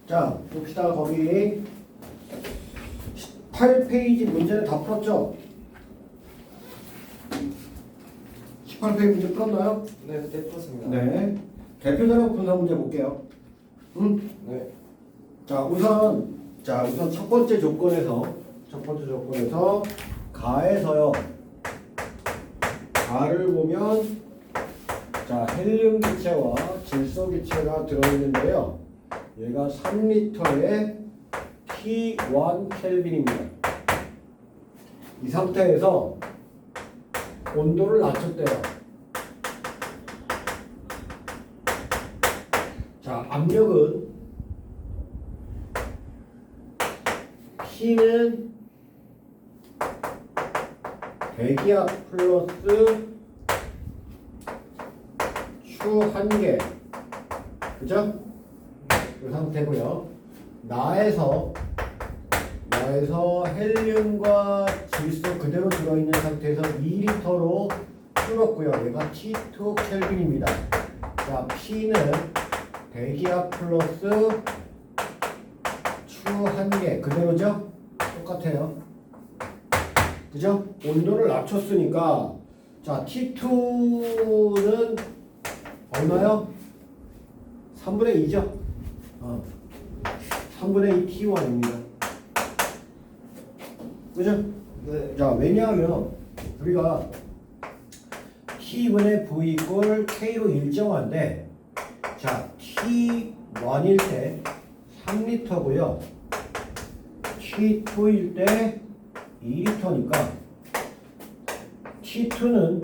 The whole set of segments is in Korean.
자, 봅시다. 거기 18페이지 문제는 다 풀었죠? 18페이지 문제 풀었나요? 네, 그때 풀었습니다. 네. 대표적인 분석 문제 볼게요. 네. 자, 우선 첫 번째 조건에서 가에서요. 가를 보면 자, 헬륨 기체와 질소 기체가 들어있는데요. 얘가 3리터에 T1 켈빈입니다. 이 상태에서 온도를 낮췄대요. 자, 압력은 P는 대기압 플러스 추 1개, 그죠? 이 상태고요. 나에서 헬륨과 질소 그대로 들어있는 상태에서 2리터로 줄었고요. 얘가 T2 켈빈입니다. 자, P는 대기압 플러스 추 1개 그대로죠? 똑같아요. 그죠? 온도를 낮췄으니까 자, T2는 얼마요? 3분의 2죠? 3분의 2 T1입니다. 그죠? 네. 자, 왜냐하면 우리가 T분의 V 이꼴 K로 일정한데 자, T1일 때 3리터고요. T2일 때 2리터니까 T2는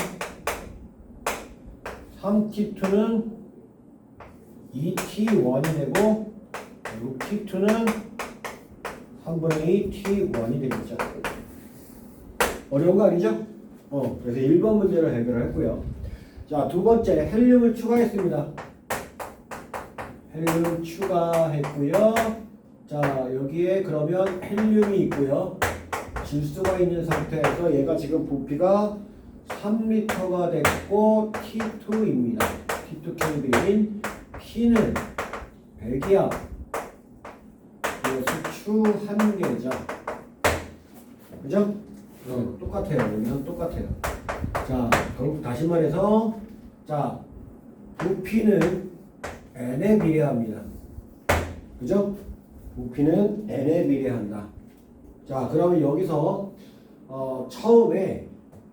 3T2는 2T1이 되고 6T2는 3분의 2 T1이 되겠죠. 어려운 거 아니죠? 그래서 1번 문제를 해결했고요. 자, 두 번째 헬륨을 추가했습니다. 헬륨 추가했고요. 자, 여기에 그러면 헬륨이 있고요. 질소가 있는 상태에서 얘가 지금 부피가 3리터가 됐고 T2입니다. T2 켈빈. P는 배기압 그래서 추 1개죠. 그죠? 똑같아요. 여기서 똑같아요. 자, 결국 다시 말해서 자, 부피는 N에 비례합니다. 그죠? 부피는 N에 비례한다. 자, 그러면 여기서 처음에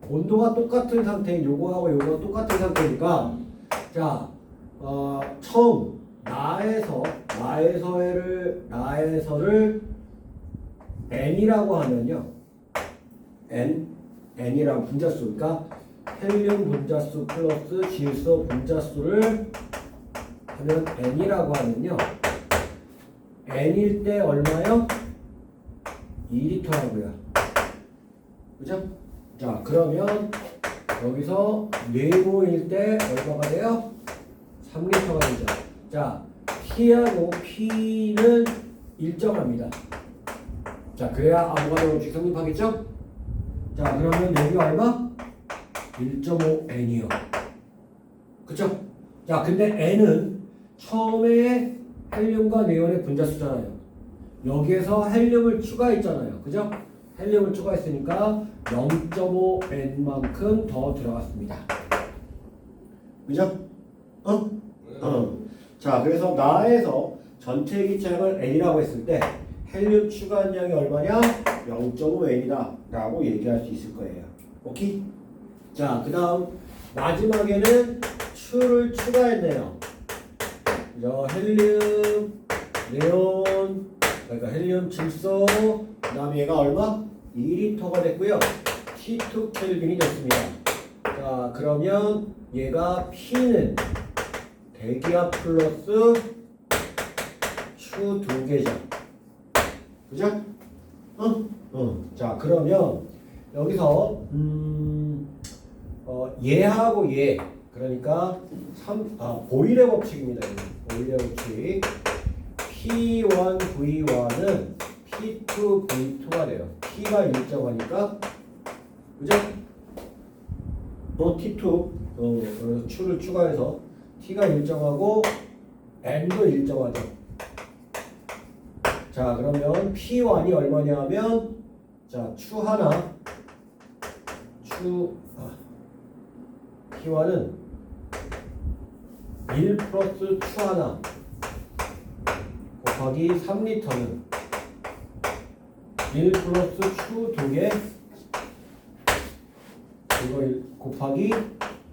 온도가 똑같은 상태인 요거하고 요거 똑같은 상태니까 자, 처음 나에서를 N이라고 하면요. N이랑 분자수, 그러니까 헬륨 분자수 플러스 질소 분자수를 하면 N이라고 하면요. N일 때 얼마요? 2리터라고요. 그죠? 자, 그러면 여기서 네모일 때 얼마가 돼요? 3리터가 되죠. 자, T하고 P는 일정합니다. 자, 그래야 아무가도없이 성립하겠죠? 자, 그러면 여기가 얼마? 1.5N이요. 그쵸? 자, 근데 N은 처음에 헬륨과 네온의 분자수잖아요. 여기에서 헬륨을 추가했잖아요. 그죠? 헬륨을 추가했으니까 0.5N만큼 더 들어갔습니다. 그죠? 자, 그래서 나에서 전체 기체량을 N이라고 했을 때 헬륨 추가한 양이 얼마냐? 0.5N이다 라고 얘기할 수 있을 거예요. 오케이? 자, 그 다음 마지막에는 추를 추가했네요. 그죠? 헬륨, 네온, 그러니까 헬륨, 질소, 그 다음에 얘가 얼마? 2리터가 됐고요. T2 켈빈이 됐습니다. 자, 그러면 얘가 P는 대기압 플러스 추 2개죠. 그죠? 자, 그러면 여기서 얘하고 얘, 그러니까 보일의 법칙입니다. 보일의 법칙. P1 V1은 P2 V2가 돼요. T가 일정하니까, 그죠? T2 추를 추가해서 T가 일정하고 N도 일정하죠. 자, 그러면 P1이 얼마냐 하면 자, P1은 1 플러스 추 하나 곱하기 3리터는 1 플러스 추 2개 이거 곱하기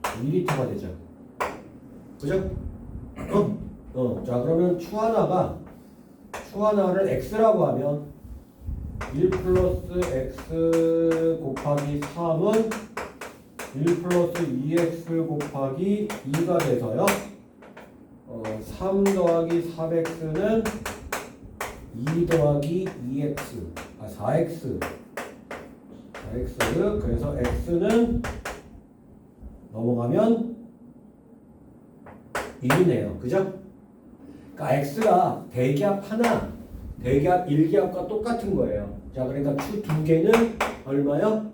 2리터가 되죠. 그죠? 자, 그러면 추 하나를 x라고 하면 1 플러스 x 곱하기 3은 1 플러스 2x 곱하기 2가 돼서요. 3 더하기 4x는 2 더하기 2x, 4x. 그래서 x는 넘어가면 1이네요. 그죠? 그러니까 x가 대기압 하나, 대기압 1기압과 똑같은 거예요. 자, 그러니까 추 2개는 얼마요?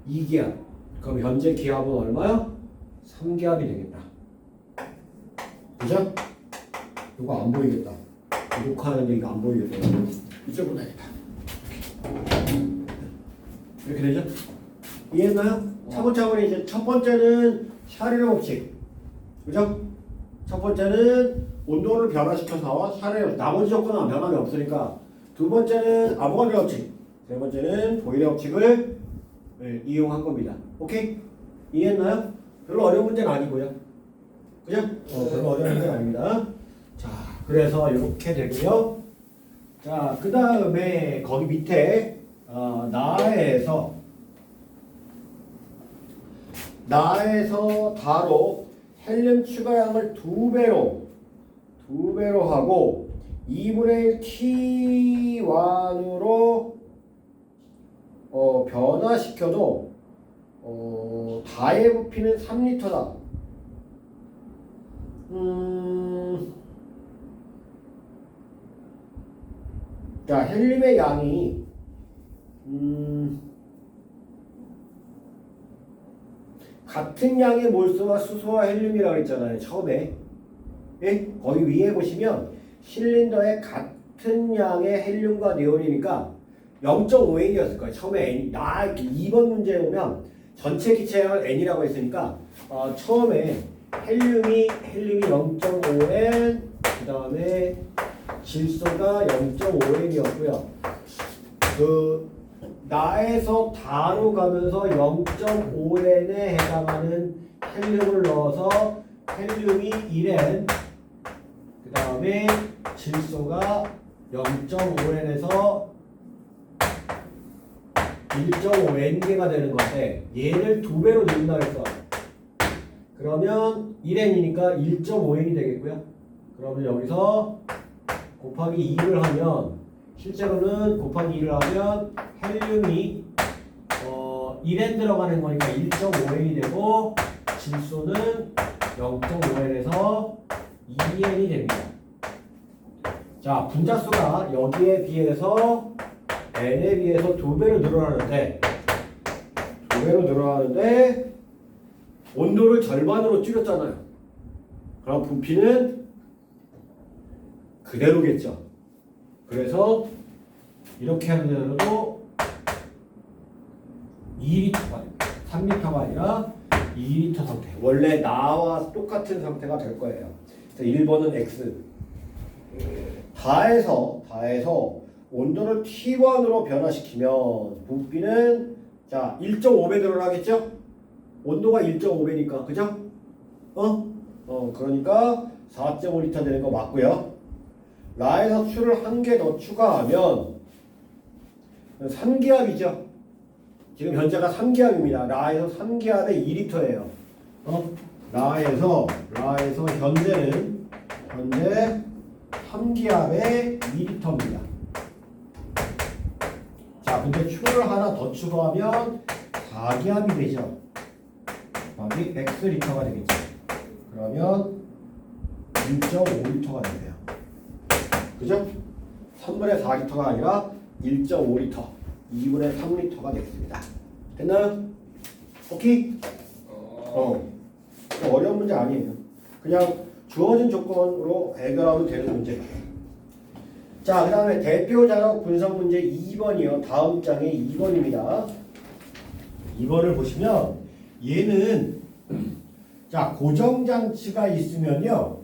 2기압. 그럼 현재 기압은 얼마요? 3기압이 되겠다. 그죠? 이거 안 보이겠다. 녹화하는데 이거 안 보이겠다. 이쪽으로 가야겠다. 이렇게 되죠? 이해했나요? 차근차근 이제 첫 번째는 샤르르 법칙. 그죠? 첫 번째는 온도를 변화시켜서 샤르르, 나머지 조건은 변함이 없으니까. 두 번째는 아보가드로 법칙. 세 번째는 보일러 법칙을 이용한 겁니다. 오케이? 이해했나요? 별로 어려운 문제는 아니고요. 그죠? 별로 어려운 문제는 아닙니다. 자, 그래서 이렇게 되고요. 자, 그 다음에 거기 밑에 나에서 다로 헬륨 추가량을 2배로 하고 2분의 1 T1으로 변화시켜도 다의 부피는 3리터다. 자, 헬륨의 양이 같은 양의 몰수와 수소와 헬륨이라고 했잖아요. 처음에. 예? 거기 위에 보시면 실린더에 같은 양의 헬륨과 네온이니까 0.5N이었을 거예요. 처음에 N, 2번 문제에 보면 전체 기체량을 N이라고 했으니까 처음에 헬륨이 0.5N, 그 다음에 질소가 0.5N이었고요. 나에서 다로 가면서 0.5N에 해당하는 헬륨을 넣어서 헬륨이 1N, 그 다음에 질소가 0.5N에서 1.5N개가 되는 건데 얘를 2배로 넣는다 그랬어. 그러면 1N이니까 1.5N이 되겠고요. 그러면 여기서 곱하기 2를 하면 실제로는 곱하기 2를 하면 헬륨이 1N 들어가는 거니까 1.5N이 되고 질소는 0.5N에서 2N이 됩니다. 자, 분자수가 여기에 비해서 N에 비해서 2배로 늘어나는데 온도를 절반으로 줄였잖아요. 그럼 부피는 그대로겠죠. 그래서 이렇게 하면서도 2리터가 됩니다. 3리터가 아니라 2리터 상태. 원래 나와 똑같은 상태가 될 거예요. 그래서 1번은 X. 다해서 온도를 T1으로 변화시키면 부피는 자 1.5배 늘어나겠죠? 온도가 1.5배니까 그죠? 그러니까 4.5리터 되는 거 맞고요. 라에서 추를 한 개 더 추가하면 3기압이죠. 지금 현재가 3기압입니다. 라에서 3기압에 2리터예요. 라에서 현재 3기압에 2리터입니다. 자, 근데 추를 하나 더 추가하면 4기압이 되죠. 여기 X리터가 되겠죠. 그러면 1.5리터가 되네요. 그죠? 3분의 4리터가 아니라 1.5리터, 2분의 3리터가 되겠습니다. 됐나요? 오케이? 어려운 문제 아니에요. 그냥 주어진 조건으로 해결하면 되는 문제예요. 자, 그 다음에 대표 자력 분석 문제 2번이요. 다음 장에 2번입니다. 2번을 보시면 얘는 자, 고정장치가 있으면요.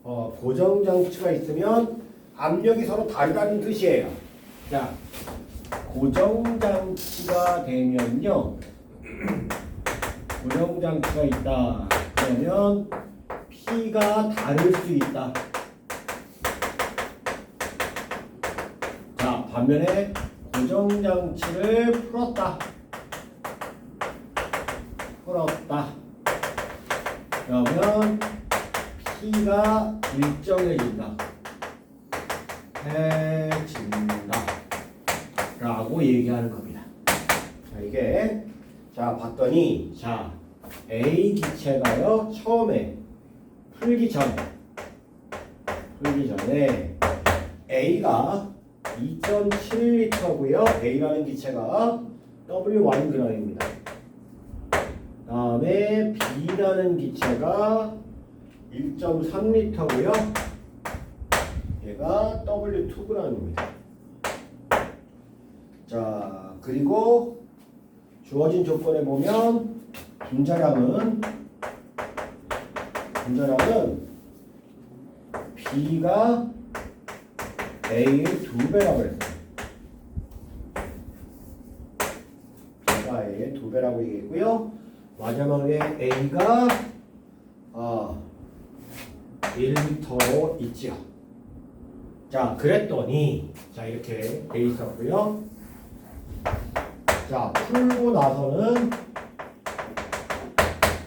고정장치가 있으면 압력이 서로 다르다는 뜻이에요. 자, 고정장치가 되면요. 고정장치가 있다. 그러면 P가 다를 수 있다. 자, 반면에 고정장치를 풀었다. 그러면 P가 일정해진다. 라고 얘기하는 겁니다. 자, 이게 자 봤더니 자 A 기체가요 처음에 풀기 전에 A가 2.7L고요. A라는 기체가 W1g입니다. 다음에 B라는 기체가 1.3L고요. 얘가 W2g입니다. 자, 그리고 주어진 조건에 보면 분자량은 B가 A의 2배라고 했어요. B가 A의 2배라고 얘기했고요. 마지막에 A가 1리터로 있지요. 자, 그랬더니 자 이렇게 돼 있었고요. 자, 풀고 나서는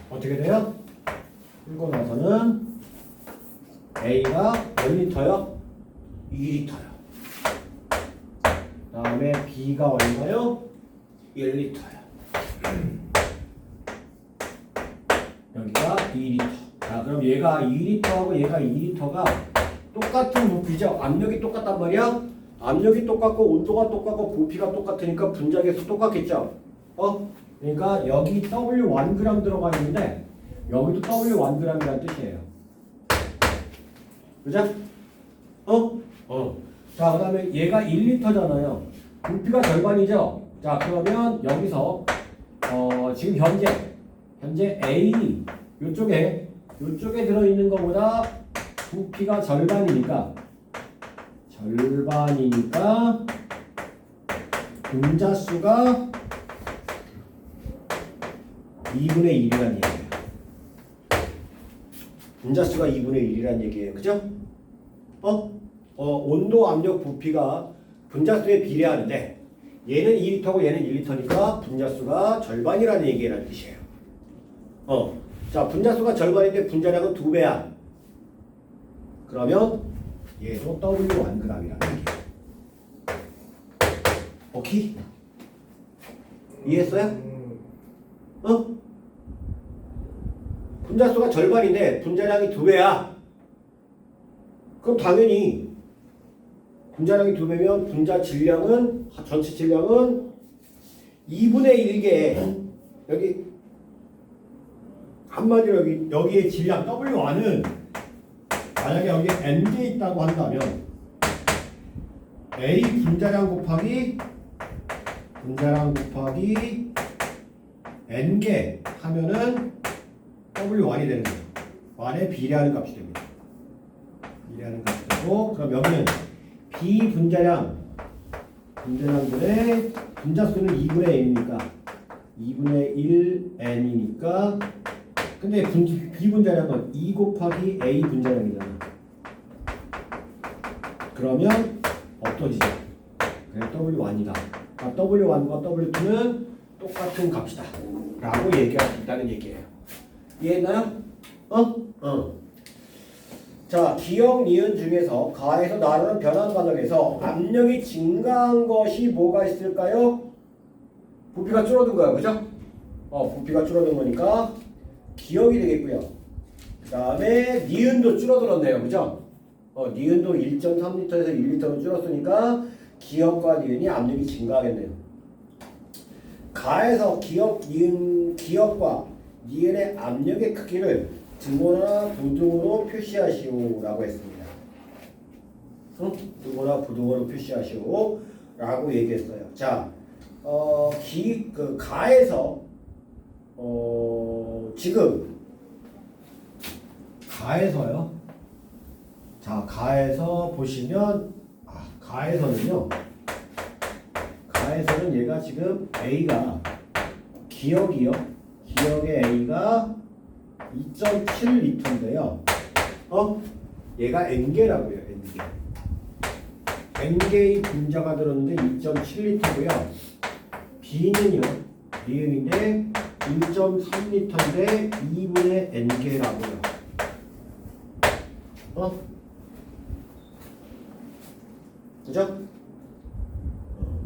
어떻게 돼요? 풀고 나서는 A가 몇 리터요? 2리터요. 다음에 B가 얼마요? 1리터요. 여기가 2리터. 자, 그럼 얘가 2리터하고 얘가 2리터가 똑같은 부피죠. 압력이 똑같단 말이야. 압력이 똑같고 온도가 똑같고 부피가 똑같으니까 분자계수 똑같겠죠. 그러니까 여기 W1g 들어가 있는데 여기도 W1g이라는 뜻이에요. 그죠? 자, 그 다음에 얘가 1리터잖아요. 부피가 절반이죠. 자, 그러면 여기서 지금 현재 A 요쪽에 들어있는 것보다 부피가 절반이니까 분자수가 2분의 1이라는 얘기예요. 분자수가 2분의 1이라는 얘기예요. 그죠? 온도, 압력, 부피가 분자수에 비례하는데 얘는 2리터고 얘는 1리터니까 분자수가 절반이라는 얘기라는 뜻이에요. 자, 분자수가 절반인데 분자량은 2배야. 그러면 얘도 W1g이라는 얘기예요. 오케이? 이해했어요? 분자수가 절반인데 분자량이 2배야. 그럼 당연히 분자량이 2배면 분자 질량은 전체 질량은 2분의 1개. 여기 한마디로 여기에 질량 W1은 만약에 여기에 N개 있다고 한다면 A 분자량 곱하기 N개 하면은 W1이 되는 거예요. 1에 비례하는 값이 됩니다. 비례하는 값이 되고, 그럼 여기는 B 분자량분의 분자수는 2분의 N이니까 2분의 1 N이니까 근데 B 분자량은 2 곱하기 A 분자량이잖아. 그러면 없어지죠. 그래 W1이다. W1과 W2는 똑같은 값이다. 라고 얘기할 수 있다는 얘기예요. 이해했나요? 자, 기억, 니은 중에서 가에서 나누는 변환 과정에서 압력이 증가한 것이 뭐가 있을까요? 부피가 줄어든 거야. 그죠? 부피가 줄어든 거니까 기억이 되겠고요. 그 다음에 니은도 줄어들었네요. 그죠? 니은도 1.3L에서 1L로 줄었으니까 기억과 니은이 압력이 증가하겠네요. 가에서 기억과 니은의 압력의 크기를 등호나 부등호로 표시하시오라고 했습니다. 응? 누구나 부등호로 표시하시오 라고 얘기했어요. 자, 가에서 지금 가에서요. 자, 가에서 보시면 가에서는 얘가 지금 A가 기억의 A가 2.7리터인데요. 얘가 N개라고요. N개의 분자가 들었는데 2.7리터고요. B는요. B인데 1.3리터인데 2분의 N개라고요. 그죠?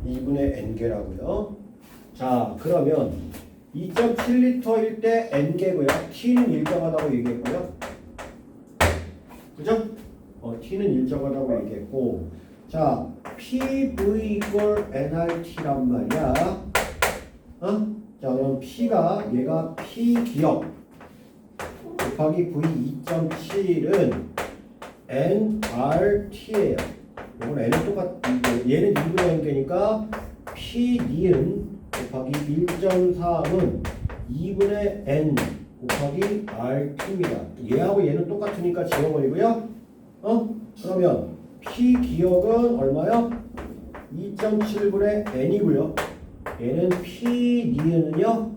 2분의 N개라고요. 자, 그러면 2.7리터일 때 N개고요. T는 일정하다고 얘기했고요. 그죠? T는 일정하다고 얘기했고, 자, PV equal nRT란 말이야. 자, 그럼 P가 얘가 P 기억 곱하기 V 2.7은 nRT예요. 이건 n은 얘는 2분의 n개니까 P 니은 곱하기 1.3은 2분의 n 곱하기 RT입니다. 얘하고 얘는 똑같으니까 지워버리고요. 그러면 P 기억은 얼마요? 2.7분의 n이고요. 얘는 P 니은은요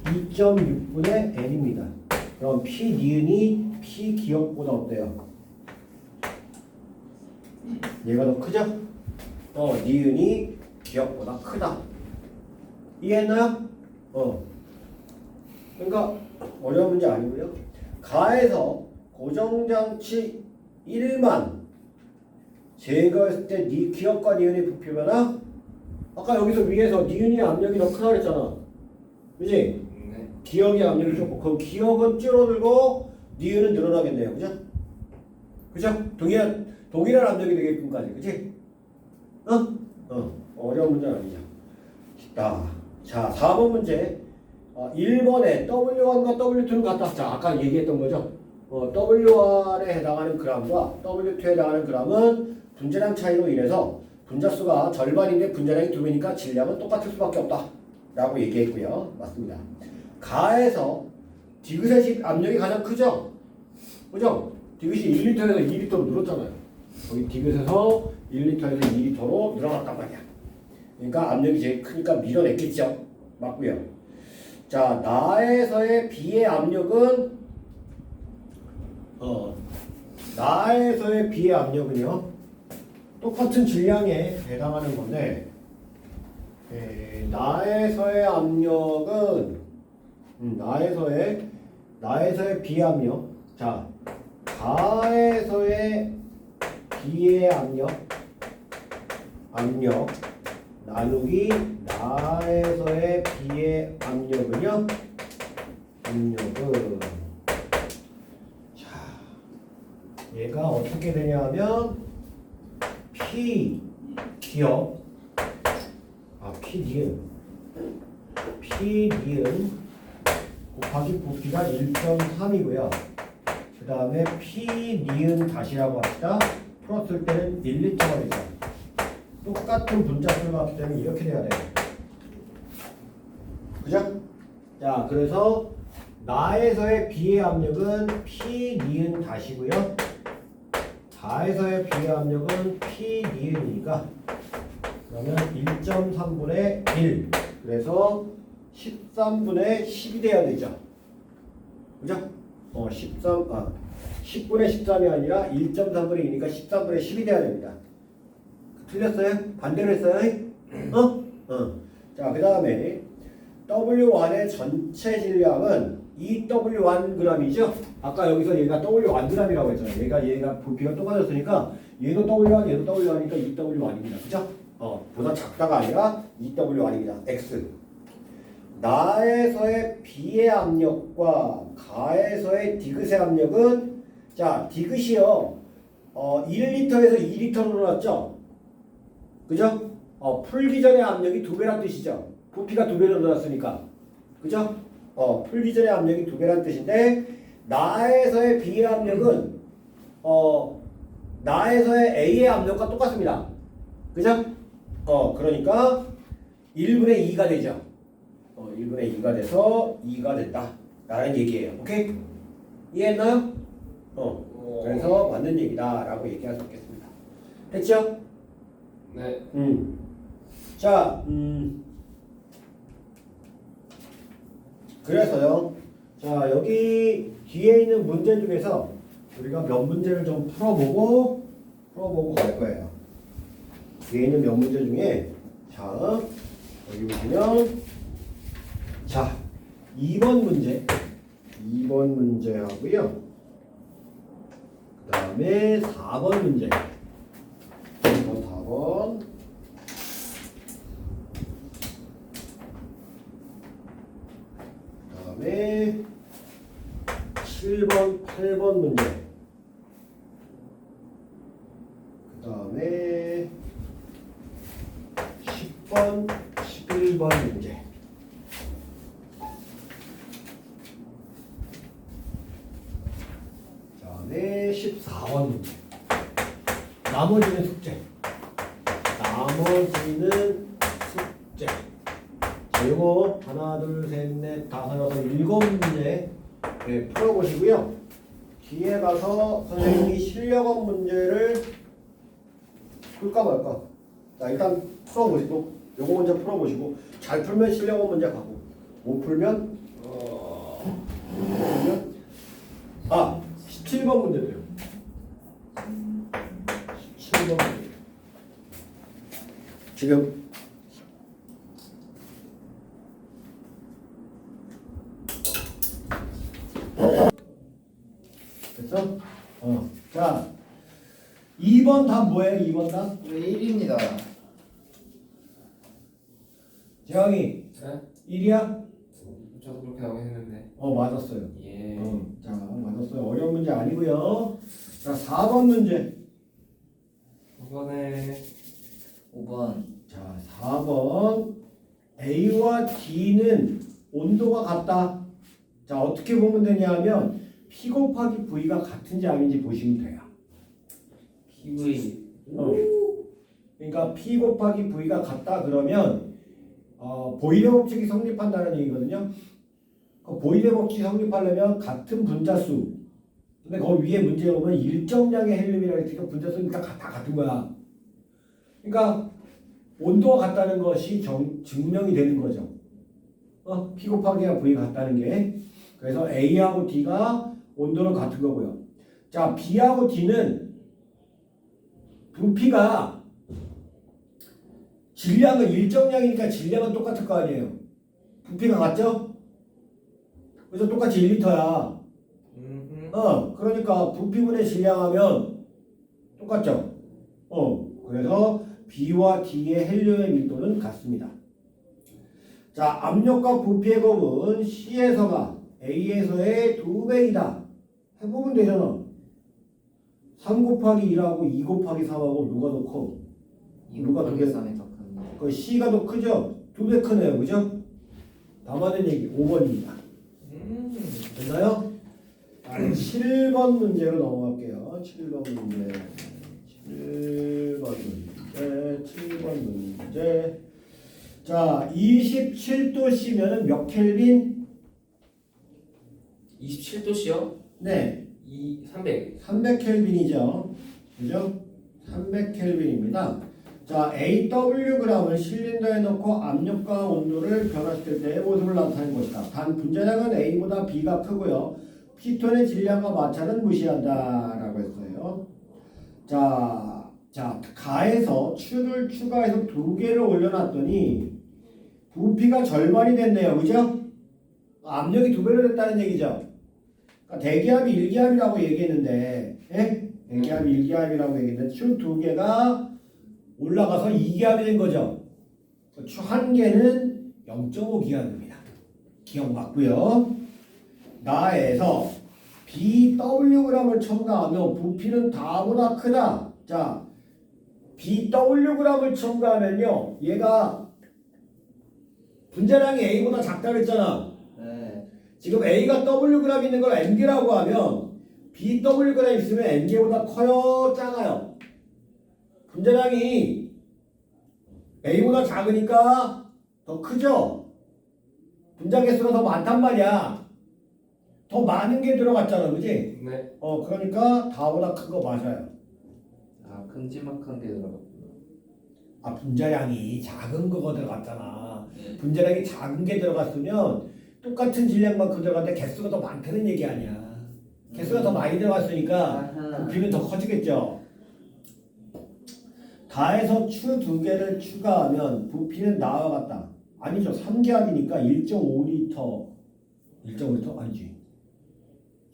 2.6분의 n입니다. 그럼 P 니은이 P 기억보다 어때요? 얘가 더 크죠? 니은이 기억보다 크다. 이해했나요? 그러니까 어려운 문제 아니고요. 가에서 고정장치 1만 제거했을 때 니 기억과 니은의 부피면은 아까 여기서 위에서 니은이 압력이 더 크다 그랬잖아. 그지? 네. 기억의 압력이 좋고 그럼 기억은 줄어들고 니은은 늘어나겠네요. 그죠? 그죠? 동일한 압력이 되게끔까지. 그지? 어려운 문제는 아니죠. 자, 4번 문제. 1번에 W1과 W2는 같다. 자, 아까 얘기했던 거죠. W1에 해당하는 그램과 W2에 해당하는 그램은 분자량 차이로 인해서 분자수가 절반인데 분자량이 2배니까 질량은 똑같을 수밖에 없다. 라고 얘기했고요. 맞습니다. 가에서 디귿의 압력이 가장 크죠? 그죠? 디귿이 1리터에서 2리터로 늘었잖아요. 거기 디귿에서 1리터에서 2리터로 늘어났단 말이야. 그러니까 압력이 제일 크니까 밀어냈겠죠. 맞고요. 자, 나에서의 B의 압력은 나에서의 B의 압력은요 똑같은 질량에 해당하는 건데 나에서의 압력은 나에서의 B의 압력. 자, 가에서의 B의 압력 나누기 나에서의 B의 압력은 자, 얘가 어떻게 되냐면 P 기억 P 니은 곱하기 부피가 1.3이고요. 그 다음에 P 니은 다시라고 합시다. 풀었을 때는 1리터가 되죠. 똑같은 분자수를 갖기 때문에 이렇게 돼야 돼요. 그죠? 자, 그래서 나에서의 B의 압력은 P 니은 다시고요. 가에서의 B의 압력은 P 니은이니까 그러면 1.3분의 1 그래서 13분의 10이 돼야 되죠. 그죠? 10분의 13이 아니라 1.3분의 2니까 13분의 10이 돼야 됩니다. 틀렸어요? 반대로 했어요? 자, 그 다음에 W1의 전체 질량은 2W1g이죠? 아까 여기서 얘가 W1g이라고 했잖아요. 얘가 부피가 똑같았으니까 얘도 W1, 얘도 W1이니까 2W1입니다. 그죠? 보다 작다가 아니라 2W1입니다. X. 나에서의 B의 압력과 가에서의 디귿의 압력은 자, 디귿이요. 1리터에서 2리터로 늘어났죠? 그죠? 풀기 전의 압력이 2배란 뜻이죠. 부피가 2배로 늘어났으니까. 그죠? 풀기 전의 압력이 2배란 뜻인데 나에서의 B의 압력은 나에서의 A의 압력과 똑같습니다. 그죠? 그러니까 1분의 2가 되죠. 1분의 2가 돼서 2가 됐다. 라는 얘기예요. 오케이? 이해했나요? 그래서 맞는 얘기다. 라고 얘기할 수 있겠습니다. 됐죠? 네. 자, 그래서요. 자, 여기 뒤에 있는 문제 중에서 우리가 몇 문제를 좀 풀어보고 갈 거예요. 뒤에 있는 몇 문제 중에 자, 여기 보시면 자, 2번 문제하고요. 그 다음에 4번 문제. 4번. 그 다음에 7번, 8번 문제. 그 다음에 10번, 11번 문제. 그 다음에 14번 문제. 나머지는 숙제. 자, 요거 하나, 둘, 셋, 넷, 다섯, 여섯, 7문제 풀어보시고요. 뒤에 가서 선생님이 실력업 문제를 풀까 말까. 자, 일단 풀어보시고, 요거 먼저 풀어보시고, 잘 풀면 실력업 문제 가고, 못 풀면 17번 문제돼요. 17번 문제. 지금 됐어? 자, 2번 답 뭐예요? 2번 답? 왜 1입니다. 재영이 네? 1이야? 저도 그렇게 나오긴 했는데. 맞았어요. 예. 자, 맞았어요. 어려운 문제 아니고요. 자, 4번 문제. 이번에 5번. 자, 4번. A와 D는 온도가 같다. 자, 어떻게 보면 되냐면 P 곱하기 V가 같은지 아닌지 보시면 돼요. PV. 그러니까 P 곱하기 V가 같다 그러면 보일의 법칙이 성립한다는 얘기거든요. 그 보일의 법칙이 성립하려면 같은 분자수. 근데 거기 위에 문제에 보면 일정량의 헬륨이라고 했으니까 분자수니까 다 같은 거야. 그러니까 온도가 같다는 것이 증명이 되는 거죠. P 곱하기 V가 같다는 게. 그래서 A하고 D가 온도는 같은 거고요. 자, B하고 D는 부피가 질량은 일정량이니까 질량은 똑같을 거 아니에요. 부피가 같죠? 그래서 똑같이 1리터야. 그러니까 부피분의 질량하면 똑같죠? 그래서 B와 D의 헬륨의 밀도는 같습니다. 자, 압력과 부피의 곱은 C에서가 A에서의 2배이다. 해보면 되잖아. 3 곱하기 1하고 2 곱하기 3하고 누가 더 커? 누가 두 배? 3이 더 큽니다. 그 C가 더 크죠? 2배 크네요. 그죠? 다 맞는 얘기 5번입니다. 됐나요? 7번 문제로 넘어갈게요. 7번 문제. 7번 문제. 자, 27도씨면은 몇 켈빈? 27도씨요? 네. 300. 300켈빈이죠. 그죠? 300켈빈입니다. 자, AWg을 실린더에 넣고 압력과 온도를 변화시킬 때의 모습을 나타낸 것이다. 단 분자량은 A보다 B가 크고요. 피톤의 질량과 마찰은 무시한다 라고 했어요. 자, 가에서 추를 추가해서 2개를 올려놨더니 부피가 절반이 됐네요. 그죠? 압력이 2배로 됐다는 얘기죠. 그러니까 대기압이 1기압이라고 얘기했는데, 대기압이 1기압이라고 얘기했는데 추 2개가 올라가서 2기압이 된 거죠. 추 1개는 0.5기압입니다. 기억 맞고요. 나에서 BWg을 첨가하면 부피는 다보다 크다. 자, BWg을 첨가하면요, 얘가 분자량이 A보다 작다 그랬잖아. 네. 지금 A가 Wg 있는 걸 Mg라고 하면 BW가 있으면 N개보다 커요? 작아요? 분자량이 A보다 작으니까 더 크죠? 분자 개수가 더 많단 말이야. 더 많은 게 들어갔잖아, 그지? 네. 그러니까 다보다 큰 거 맞아요. 아 큼지막한 게 들어갔구나. 아, 분자량이 작은 거가 들어갔잖아. 네. 분자량이 작은 게 들어갔으면 똑같은 질량만큼 들어갔는데 개수가 더 많다는 얘기 아니야. 개수가 더 많이 들어갔으니까 아하. 부피는 더 커지겠죠. 다해서 추 두 개를 추가하면 부피는 나와 같다. 아니죠. 3기압이니까 1.5리터. 1.5리터? 아니지.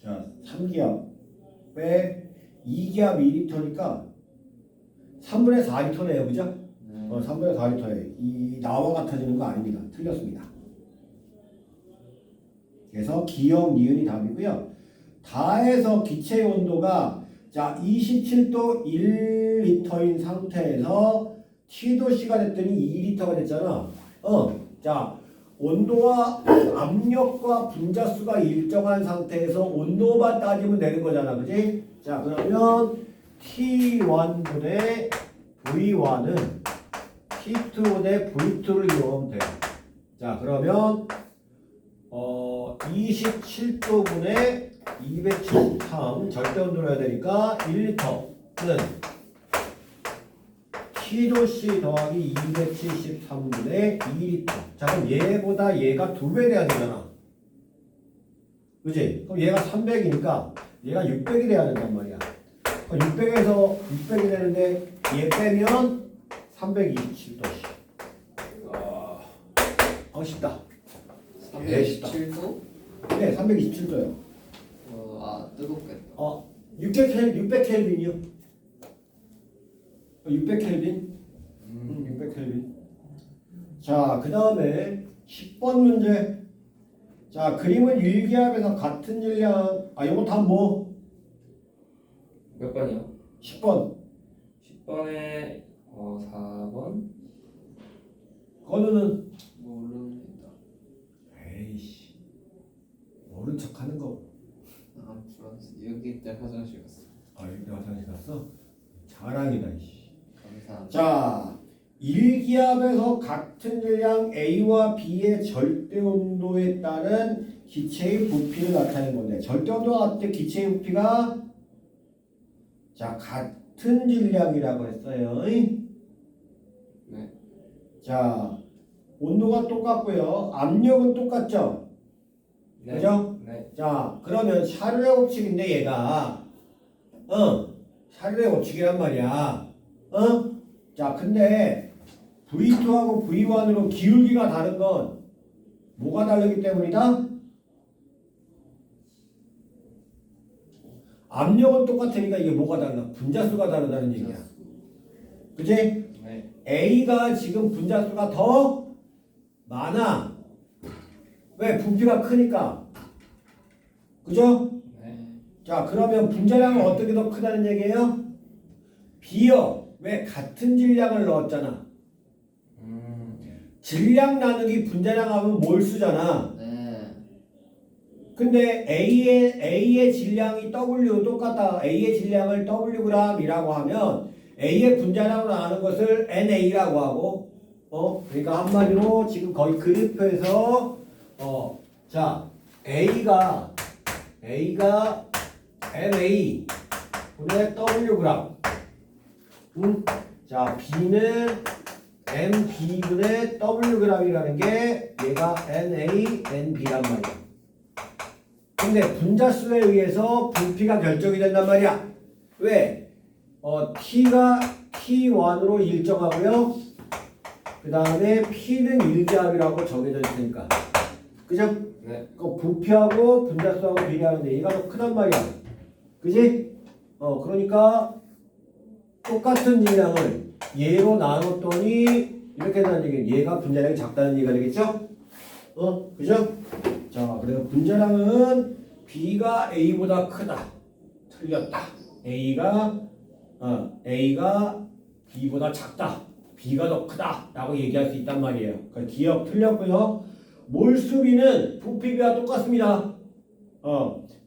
자, 3기압에 2기압 2리터니까 3분의 4리터네요. 그죠? 네. 3분의 4리터에 이 나와 같아지는 거 아닙니다. 틀렸습니다. 그래서 기역 니은이 답이고요. 다해서 기체의 온도가 자 27도 1리터인 상태에서 T도씨가 됐더니 2리터가 됐잖아. 자 온도와 압력과 분자수가 일정한 상태에서 온도만 따지면 되는 거잖아, 그지? 자 그러면 T1분의 V1은 T2분의 V2를 이용하면 돼요. 자 그러면 27도분의 273 절대온도로 해야 되니까 1리터는 T도씨 더하기 273분의 2리터. 자 그럼 얘보다 얘가 2배 돼야 되잖아. 그치? 그럼 얘가 300이니까 얘가 600이 돼야 된단 말이야. 600에서 600이 되는데 얘 빼면 327도씨. 쉽다. 327도? 네, 327도요. 아 뜨겁겠다. 600켈빈이요. 600켈빈. 600켈빈. 자, 그 다음에 10번 문제. 자, 그림은 일기압에서 같은 질량. 요거 다 뭐? 몇 번이요? 10번. 10번에 4번. 거는 모릅니다. 에이씨. 모른 척 하는 거. 아 프랑스 여기 때 화장실 갔어. 여기 화장실 갔어? 자랑이다, 이씨. 감사합니다. 자, 일기압에서 같은 질량 A와 B의 절대 온도에 따른 기체의 부피를 나타내는 건데, 절대 온도가 같을 때 기체의 부피가 자 같은 질량이라고 했어요. 네. 자, 온도가 똑같고요, 압력은 똑같죠. 네. 그죠? 네. 자, 그러면 샤를레 법칙인데 얘가 샤를레 법칙이란 말이야. 자, 근데 V2하고 V1으로 기울기가 다른 건 뭐가 다르기 때문이다? 압력은 똑같으니까 이게 뭐가 달라? 분자수가 다르다는 얘기야. 그치? 네. A가 지금 분자수가 더 많아. 왜? 부피가 크니까. 그죠? 네. 자, 그러면 분자량은 어떻게 더 크다는 얘기예요? B요. 왜? 같은 질량을 넣었잖아. 질량 나누기 분자량 하면 몰수잖아. 네. 근데 A의 질량이 W 똑같다. A의 질량을 Wg이라고 하면 A의 분자량으로 아는 것을 NA라고 하고, 그러니까 한마디로 지금 거의 그래프에서 자 A가 NA 분의 Wg. 자 B는 MB분의 Wg이라는 게 얘가 NA, NB란 말이야. 근데 분자수에 의해서 부피가 결정이 된단 말이야. 왜? T가 T1으로 일정하고요. 그 다음에 P는 1기압이라고 정해져 있으니까. 그죠? 네. 그 부피하고 분자수하고 비례하는데 얘가 더 크단 말이야. 그지? 그러니까 똑같은 질량을 얘로 나눴더니 이렇게 된다는 얘기는 얘가 분자량이 작다는 얘기가 되겠죠? 그죠? 자, 그래서 분자량은 B가 A보다 크다. 틀렸다. A가 B보다 작다. B가 더 크다. 라고 얘기할 수 있단 말이에요. 그러니까 기억 틀렸고요. 몰수비는 부피비와 똑같습니다.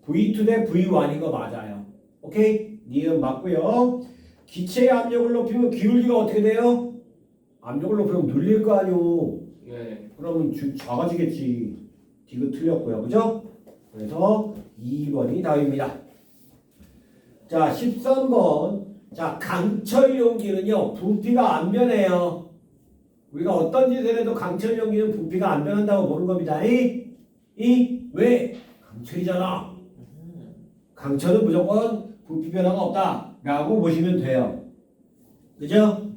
V2 대 V1인 거 맞아요. 오케이? 니은 맞고요. 기체의 압력을 높이면 기울기가 어떻게 돼요? 압력을 높이면 눌릴 거 아니오. 네. 그러면 작아지겠지. 디귿 틀렸고요. 그죠? 그래서 2번이 답입니다. 자, 13번. 자, 강철 용기는요, 부피가 안 변해요. 우리가 어떤 짓을 해도 강철 용기는 부피가 안 변한다고 보는 겁니다. 왜? 강철이잖아. 강철은 무조건 부피 변화가 없다. 라고 보시면 돼요. 그죠?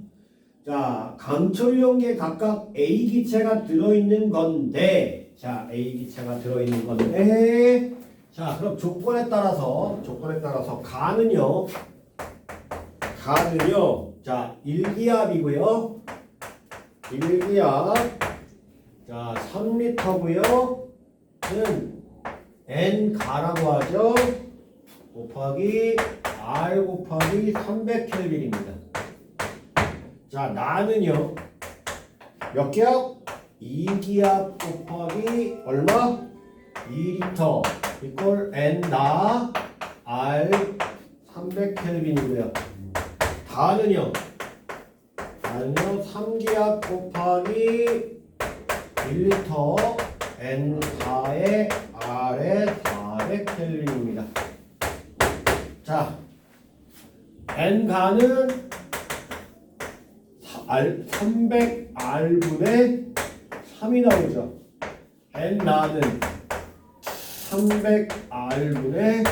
자, 강철 용기에 각각 A 기체가 들어있는 건데, 자, A 기체가 들어있는 건데, 자, 그럼 조건에 따라서 가는요, 자, 1기압이고요. 1기압. 자, 3리터고요. 는 N가라고 하죠. 곱하기 R 곱하기 300켈빈입니다. 자, 나는요. 몇 기압? 2기압 곱하기 얼마? 2리터 이꼴 N나 R 300켈빈이고요. 다는요. 3기압 곱하기 1리터 N4의 R의 400켈빈입니다. 자, N가는 300R분의 3이 나오죠. N나는 300R분의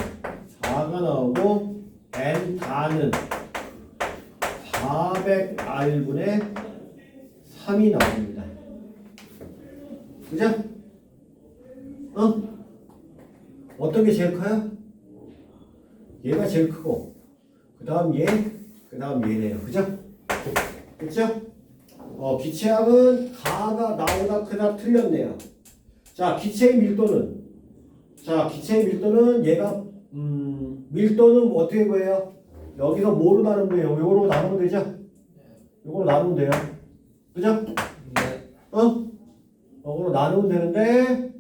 4가 나오고 N다는 400R분의 3이 나옵니다. 그죠? 어떤 게 제일 커요? 얘가 제일 크고 그 다음 얘, 그 다음 얘네요. 그죠? 그죠? 기체압은 가가 나보다 크다 틀렸네요. 자, 기체의 밀도는 얘가 밀도는 뭐 어떻게 구해요? 여기서 뭐로 나누면 돼요? 요거로 나누면 되죠? 요거로 나누면 돼요. 그죠? 네. 요거로 나누면 되는데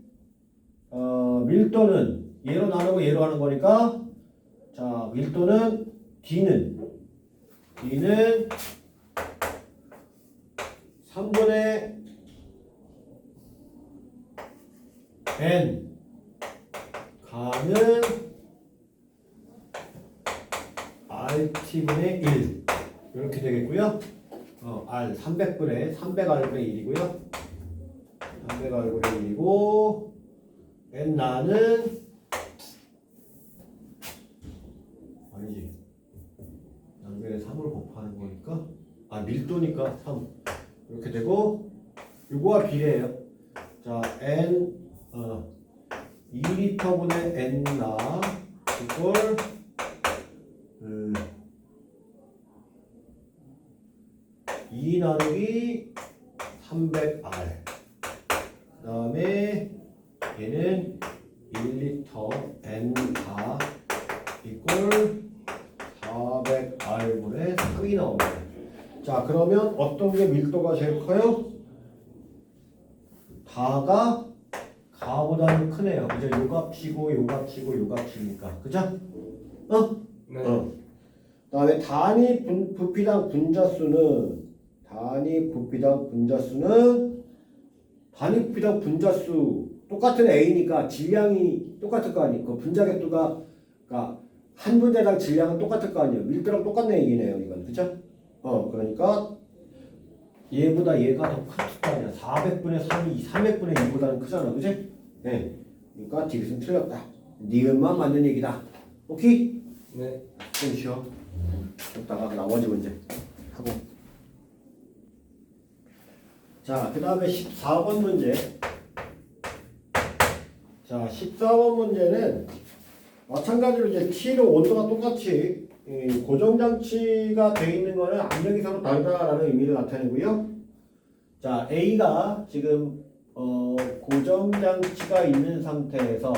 밀도는 얘로 나누고 얘로 하는 거니까 자, 밀도는 D는 3분의 N 가는 RT분의 1 이렇게 되겠고요. R 300분의 300R분의 1이고요. 300R분의 1이고 N 나는 아니지. 양변에 3을 곱하는 거니까 밀도니까 3 이렇게 되고 요거와 비례해요. 자, N 2리터분의 N나 이걸 2 나누기 300R 그 다음에 얘는 1리터 N4 이꼴 400R분의 3이 나옵니다. 자, 그러면 어떤 게 밀도가 제일 커요? 다가 가보다는 크네요. 그죠? 요 값이고 요 값이고 요 값이니까. 그죠? 네. 그 다음에 단위 부피당 분자수는 똑같은 A니까 질량이 똑같을 거 아니에요. 그 분자 격도가 그러니까 한 분자당 질량은 똑같을 거 아니에요. 밀도랑 똑같네 얘기네요. 이건 그죠? 그러니까 얘보다 얘가 더 클 거 아니야. 400분의 3이 300분의 2보다는 크잖아. 그지? 네. 그러니까 디귿은 틀렸다. 니은만 맞는 얘기다. 오케이? 네. 좀 쉬어. 이따가 나머지 문제 하고. 자, 그 다음에 14번 문제. 자, 14번 문제는 마찬가지로 이제 T로 온도가 똑같이 고정장치가 되어 있는 거는 압력이 서로 다르다라는 의미를 나타내고요. 자, A가 지금 고정장치가 있는 상태에서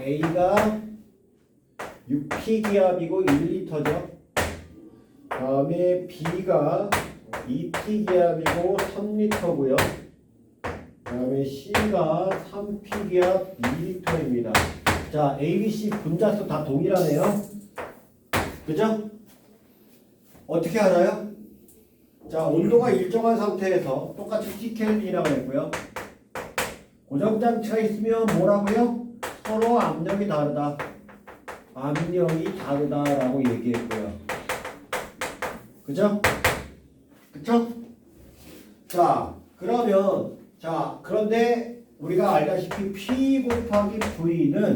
A가 6p기압이고 1리터죠. 다음에 B가 2p기압이고 3리터고요. 그다음에 C가 3p기압 2리터입니다. 자, A, B, C 분자수 다 동일하네요. 그죠? 어떻게 알아요? 자, 온도가 일정한 상태에서 똑같이 T켈빈이라고 했고요. 고정장치가 있으면 뭐라고요? 서로 압력이 다르다. 압력이 다르다라고 얘기했고요. 그죠? 그쵸? 자, 그러면 그런데 우리가 알다시피 P 곱하기 V는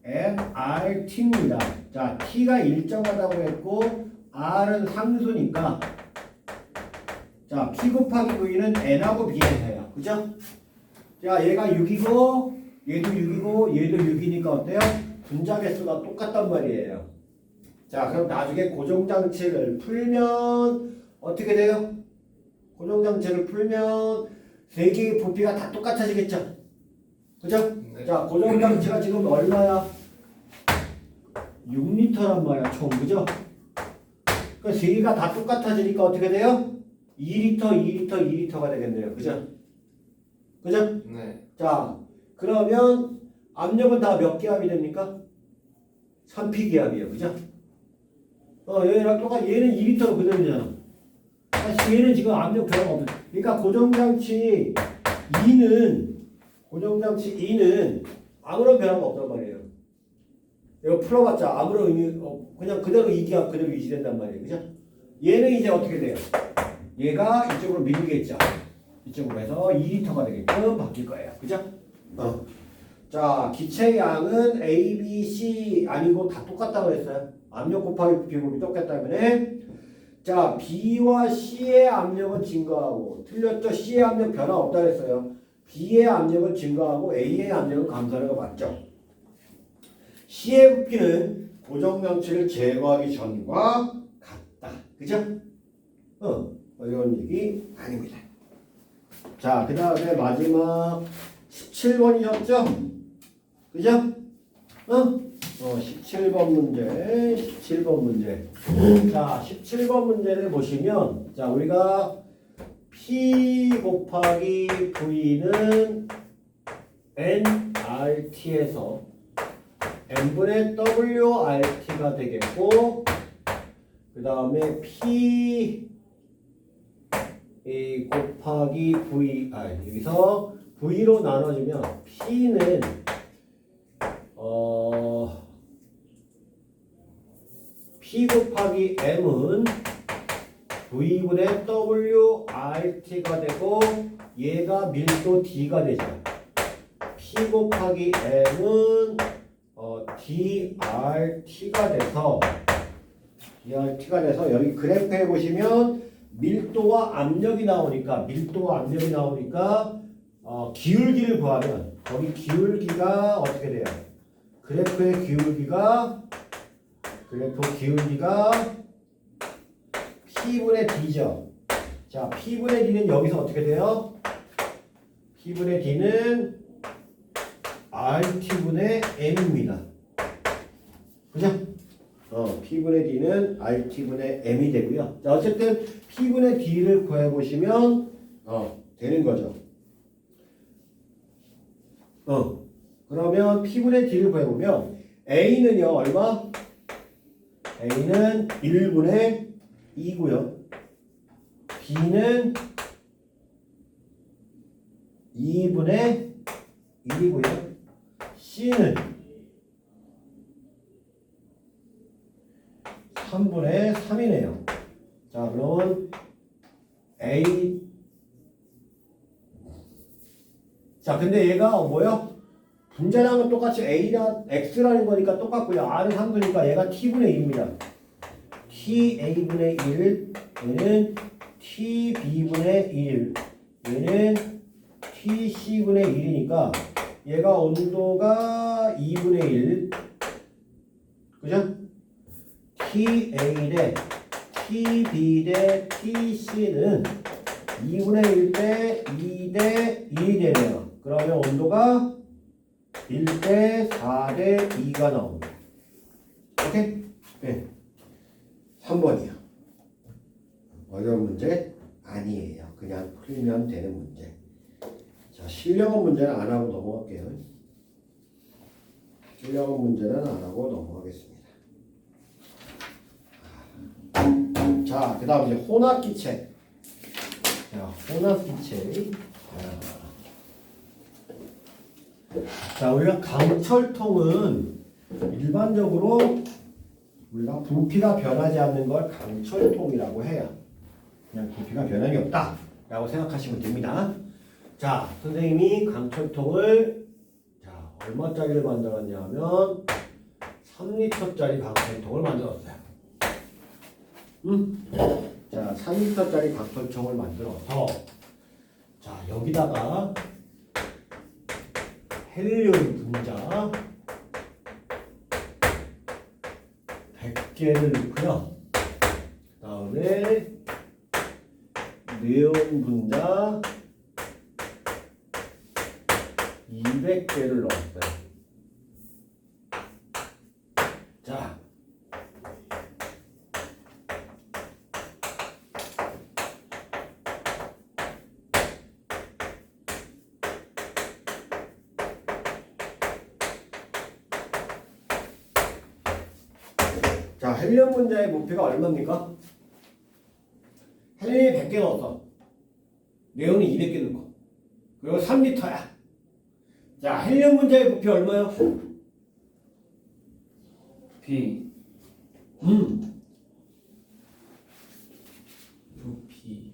nRT입니다. 자, T가 일정하다고 했고 R은 상수니까 자, P 곱하기 V는 N하고 비례해요. 그죠? 자, 얘가 6이고 얘도 6이고 얘도 6이니까 어때요? 분자 개수가 똑같단 말이에요. 자, 그럼 나중에 고정장치를 풀면 어떻게 돼요? 고정장치를 풀면 세 개의 부피가 다 똑같아지겠죠? 그죠? 네. 자, 고정장치가 지금 얼마야? 6리터란 말이야, 총. 그죠? 그 세 개가 다 똑같아지니까 어떻게 돼요? 2리터, 2리터, 2리터가 되겠네요. 그죠? 그죠? 네. 자, 그러면 압력은 다 몇 기압이 됩니까? 3p 기압이에요. 그죠? 얘랑 똑같이 얘는 2리터 그대로잖아. 사실 얘는 지금 압력 변화가 없어. 그러니까 고정장치 2는 아무런 변화가 없단 말이에요. 이거 풀어봤자 아무런 의미 그냥 그대로 2기압 그대로 유지된단 말이에요. 그죠? 얘는 이제 어떻게 돼요? 얘가 이쪽으로 밀리겠죠. 이쪽으로 해서 2리터가 되게끔 바뀔 거예요. 그죠? 자, 기체의 양은 A, B, C 아니고 다 똑같다고 했어요. 압력 곱하기 비곱이 똑같기 때문에 자, B와 C의 압력은 증가하고 틀렸죠? C의 압력 변화 없다 그랬어요. B의 압력은 증가하고 A의 압력은 감소하는 거 맞죠? C의 부피는 고정장치를 제거하기 전과 같다. 그죠? 어려운 얘기 아닙니다. 자, 그 다음에 마지막 17번이었죠? 그죠? 17번 문제. 자, 17번 문제를 보시면, 자, 우리가 P 곱하기 V는 nRT에서 n분의 WRT가 되겠고, 그 다음에 P 곱하기 V, 여기서 V로 나눠주면 P는 P 곱하기 M은 V분의 WRT가 되고 얘가 밀도 D가 되죠. P 곱하기 M은 DRT가 돼서 여기 그래프에 보시면 밀도와 압력이 나오니까 기울기를 구하면 거기 기울기가 어떻게 돼요? 그래프의 기울기가 P분의 D죠. 자, P분의 D는 여기서 어떻게 돼요? P분의 D는 RT분의 M입니다. 그죠? P분의 D는 RT분의 M이 되고요. 자, 어쨌든 P분의 D를 구해보시면 되는 거죠. 그러면 P분의 D를 구해보면 A는요 얼마? A는 1분의 2고요. B는 2분의 1이고요. C는 3분의 3이네요. 자, 그러면 A 자, 근데 얘가 뭐요? 분자량은 똑같이 A랑 X라는 거니까 똑같고요. R은 상수니까 얘가 T분의 1입니다. TA분의 1, 얘는 TB분의 1, 얘는 TC분의 1이니까 얘가 온도가 2분의 1, 그죠? TA 대 TB 대 TC는 2분의 1 대 2 대 1이 되네요. 그러면 온도가 1 대 4 대 2가 나옵니다. 오케이? 네. 3번이요. 어려운 문제 아니에요. 그냥 풀면 되는 문제. 자, 실력은 문제는 안 하고 넘어갈게요. 실력은 문제는 안 하고 넘어가겠습니다. 자, 그 다음 이제 혼합기체. 자, 혼합기체. 자, 우리가 강철통은 일반적으로 우리가 부피가 변하지 않는 걸 강철통이라고 해요. 그냥 부피가 변함이 없다 라고 생각하시면 됩니다. 자, 선생님이 강철통을 자, 얼마짜리를 만들었냐 하면 3리터짜리 강철통을 만들었어요. 자, 3리터짜리 강철통을 만들어서 자, 여기다가 헬륨 분자 100개를 넣고요. 그 다음에 네온 분자 200개를 넣었어요. 자, 자, 헬륨 분자의 부피가 얼마입니까? 헬륨이 100개 넣었어. 네온이 200개 넣고. 그리고 3리터야. 자, 헬륨 분자의 부피 얼마요? B 부피.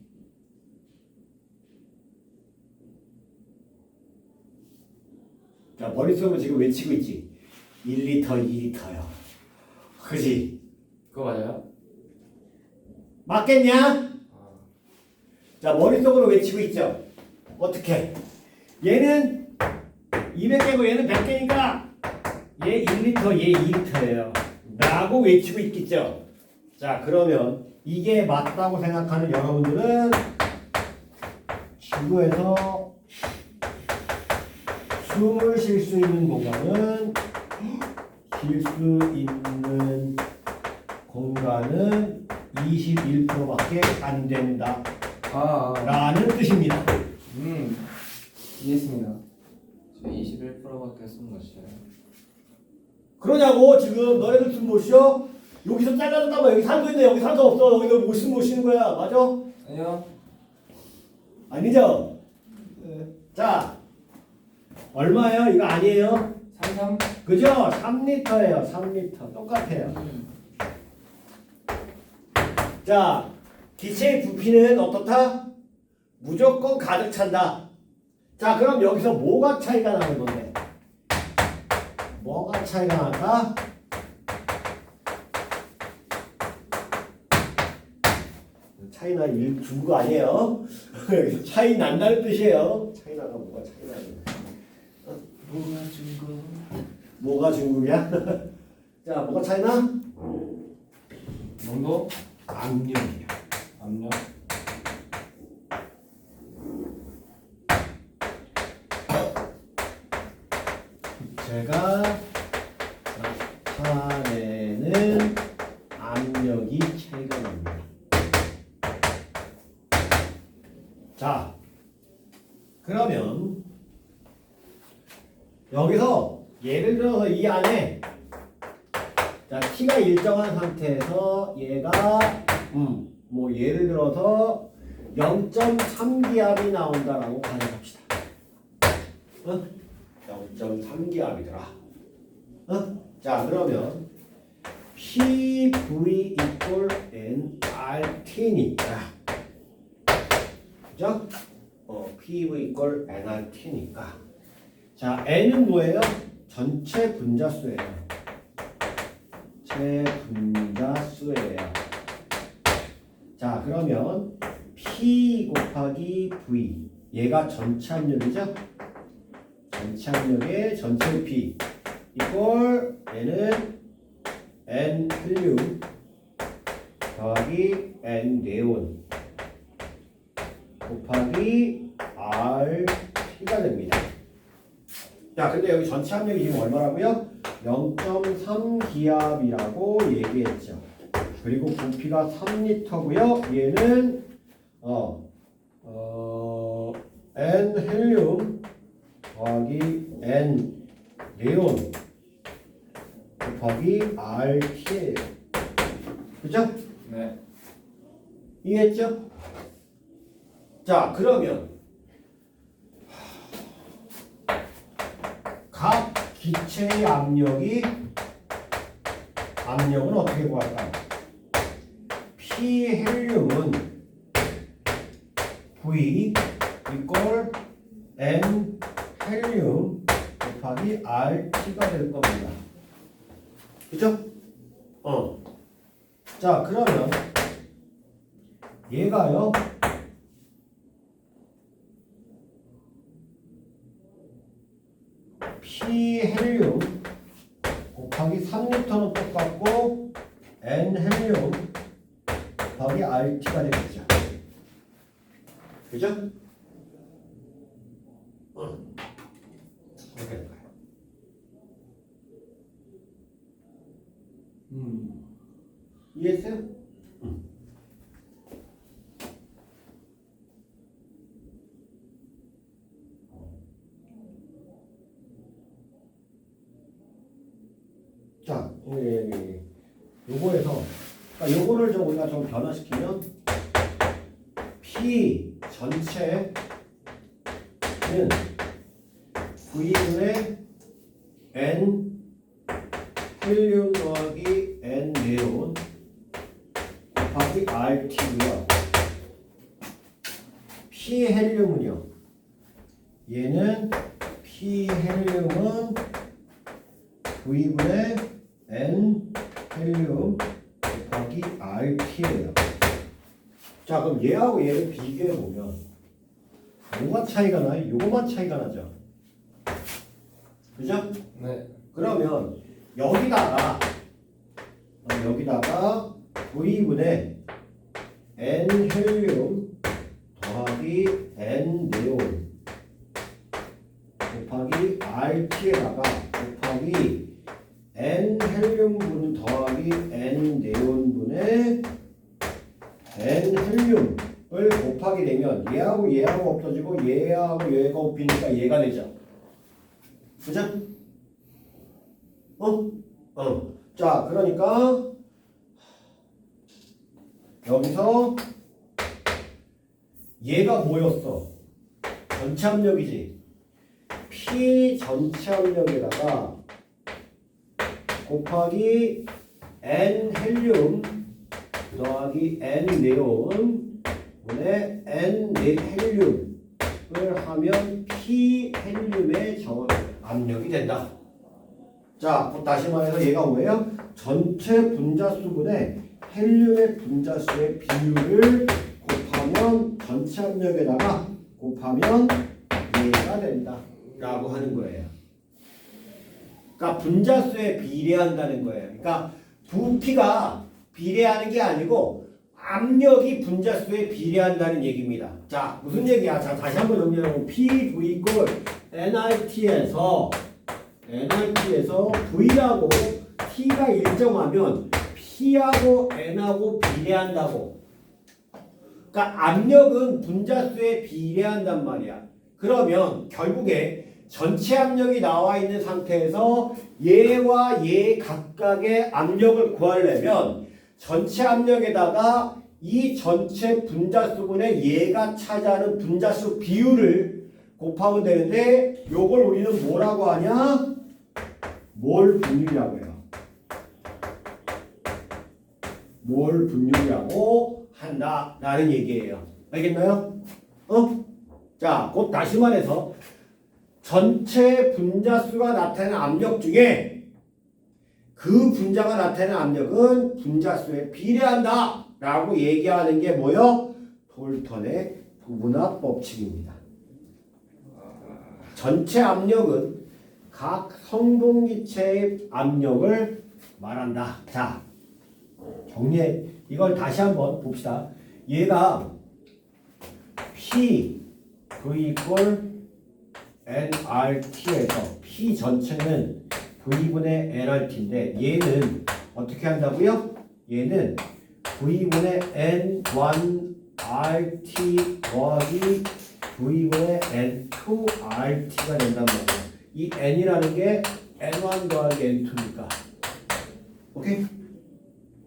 자, 머릿속으로 지금 외치고 있지. 1리터, 2리터요. 그지? 그거 맞아요? 맞겠냐? 아, 자, 머릿속으로 외치고 있죠. 어떻게? 얘는 200개고 얘는 100개니까 얘 1리터, 얘 2리터예요. 라고 외치고 있겠죠. 자, 그러면 이게 맞다고 생각하는 여러분들은 지구에서 숨을 쉴 수 있는 공간은 쉴 수 있는 공간은 21%밖에 안 된다 라는 뜻입니다. 이해했습니다. 저 21%밖에 숨 못 쉬어요. 그러냐고. 지금 너네들 숨 못 쉬어? 여기서 잘라졌다면 여기 산소 있는데 여기 산소 없어. 여기 못 쉬는 거야. 맞아? 아니요. 아니죠? 자, 얼마예요? 이거 아니에요? 33 그죠? 3리터예요. 3리터. 똑같아요. 자, 기체의 부피는 어떻다? 무조건 가득 찬다. 자, 그럼 여기서 뭐가 차이가 나는 건데? 뭐가 차이가 날까? 차이 나 준 거 아니에요? 차이 난다는 뜻이에요. 차이 나가 뭐가 차이 나는 거야? 뭐가 중국 뭐가 중국이야? 자, 뭐가 차이 나? 농도 압력이야. 압력 제가 나타내는 압력이 차이가 납니다. 자, 그러면 여기서 예를 들어서 이 안에 자, T가 일정한 상태에서 얘가 뭐 예를 들어서 0.3기압이 나온다라고 가정합시다. 0.3기압이더라. 자, 그러면 PV equal nRT니까 그죠? PV equal nRT니까 자, n은 뭐예요? 전체 분자수예요. 제 분자수예요. 자, 그러면 P 곱하기 V 얘가 전체 압력이죠? 전체 압력의 전체 P 이꼴 얘는 N 헬륨 더하기 N 네온 곱하기 R P가 됩니다. 자, 근데 여기 전체 압력이 지금 얼마라고요? 0.3기압이라고 얘기했죠. 그리고 부피가 3리터고요. 얘는 N 헬륨 더하기 N 네온 곱하기 RT예요. 그죠? 네. 이해했죠? 자, 그러면 각 기체의 압력은 어떻게 구할까요? P 헬륨은 V 이꼴 N 헬륨 곱하기 RT가 될 겁니다. 그죠? 자, 그러면 얘가요. P 헬륨 곱하기 3리터는 똑같고 N 헬륨 곱하기 RT가 되겠죠. 그죠? 이렇게 될 거예요. 이해했어요? 자, 요거에서 그러니까 요거를 좀 우리가 좀 변화시키면 P 전체는 V분의 N 헬륨 더하기 N 네온 곱하기 RT고요. P 헬륨은요. 얘는 P 헬륨은 V분의 N 헬륨 곱하기 RT예요. 자, 그럼 얘하고 얘를 비교해 보면 뭐가 차이가 나요? 요거만 차이가 나죠. 그죠? 네. 그러면 여기다가 V분의 N 헬륨 더하기 N 네온 곱하기 RT에다가 곱하기 N 헬륨분 더하기 N 네온분의 N 헬륨을 곱하게 되면 얘하고 얘하고 없어지고 얘하고 얘가 곱히니까 얘가 되죠. 그죠? 자, 그러니까 여기서 얘가 뭐였어? 전체 압력이지. P 전체 압력에다가 곱하기 N 헬륨 더하기 N 네온 분의 N 헬륨을 하면 P 헬륨의 압력이 된다. 자, 다시 말해서 얘가 뭐예요? 전체 분자수분의 헬륨의 분자수의 비율을 곱하면 전체 압력에다가 곱하면 얘가 된다 라고 하는 거예요. 그러니까 분자수에 비례한다는 거예요. 그러니까 부피가 비례하는 게 아니고 압력이 분자수에 비례한다는 얘기입니다. 자, 무슨 얘기야? 자, 다시 한번 정리하면 PV 이꼴 NRT에서 V하고 T가 일정하면 P하고 N하고 비례한다고. 그러니까 압력은 분자수에 비례한단 말이야. 그러면 결국에 전체 압력이 나와 있는 상태에서 얘와 얘 각각의 압력을 구하려면 전체 압력에다가 이 전체 분자수분의 얘가 차지하는 분자수 비율을 곱하면 되는데 요걸 우리는 뭐라고 하냐? 몰 분율이라고 해요. 몰 분율이라고 한다라는 얘기예요. 알겠나요? 자, 곧 다시 말해서 전체 분자수가 나타내는 압력 중에 그 분자가 나타내는 압력은 분자수에 비례한다 라고 얘기하는 게 뭐요? 톨턴의 부분압 법칙입니다. 전체 압력은 각 성분기체의 압력을 말한다. 자, 정리해. 이걸 다시 한번 봅시다. 얘가 P V 이꼴 nRT에서 P 전체는 V분의 nRT인데 얘는 어떻게 한다고요? 얘는 V분의 N1RT 더하기 V분의 N2RT가 된단 말이야. 이 N이라는 게 N1 더하기 N2니까. 오케이?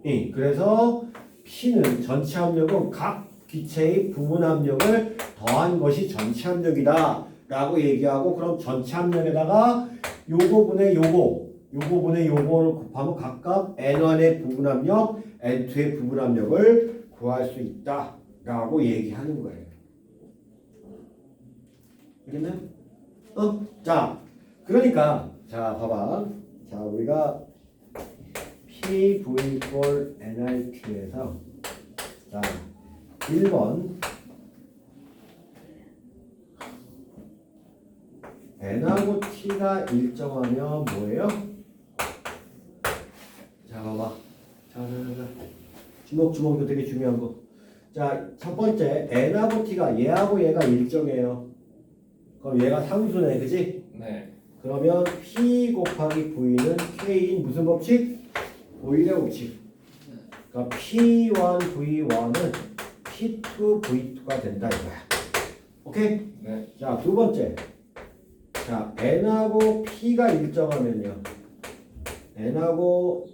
예, 그래서 P는 전체 압력은 각 기체의 부분 압력을 더한 것이 전체 압력이다 라고 얘기하고, 그럼 전체 압력에다가 요거분의 요거분의 요거를 곱하면 각각 N1의 부분 압력, N2의 부분 압력을 구할 수 있다 라고 얘기하는 거예요. 알겠나요? 자, 그러니까 자 봐봐. 자, 우리가 PV 꼴 NRT에서 자 1번 N하고 T가 일정하면 뭐예요? 자 봐봐. 자. 주먹 되게 중요한 거. 자, 첫 번째 N하고 T가 얘하고 얘가 일정해요. 그럼 얘가 상수네, 그지? 네. 그러면 P 곱하기 V는 K인 무슨 법칙? 보일의 법칙. 그러니까 P1 V1은 P2 V2가 된다 이거야. 오케이? 네. 자, 두 번째. 자, N하고 P가 일정하면요. N하고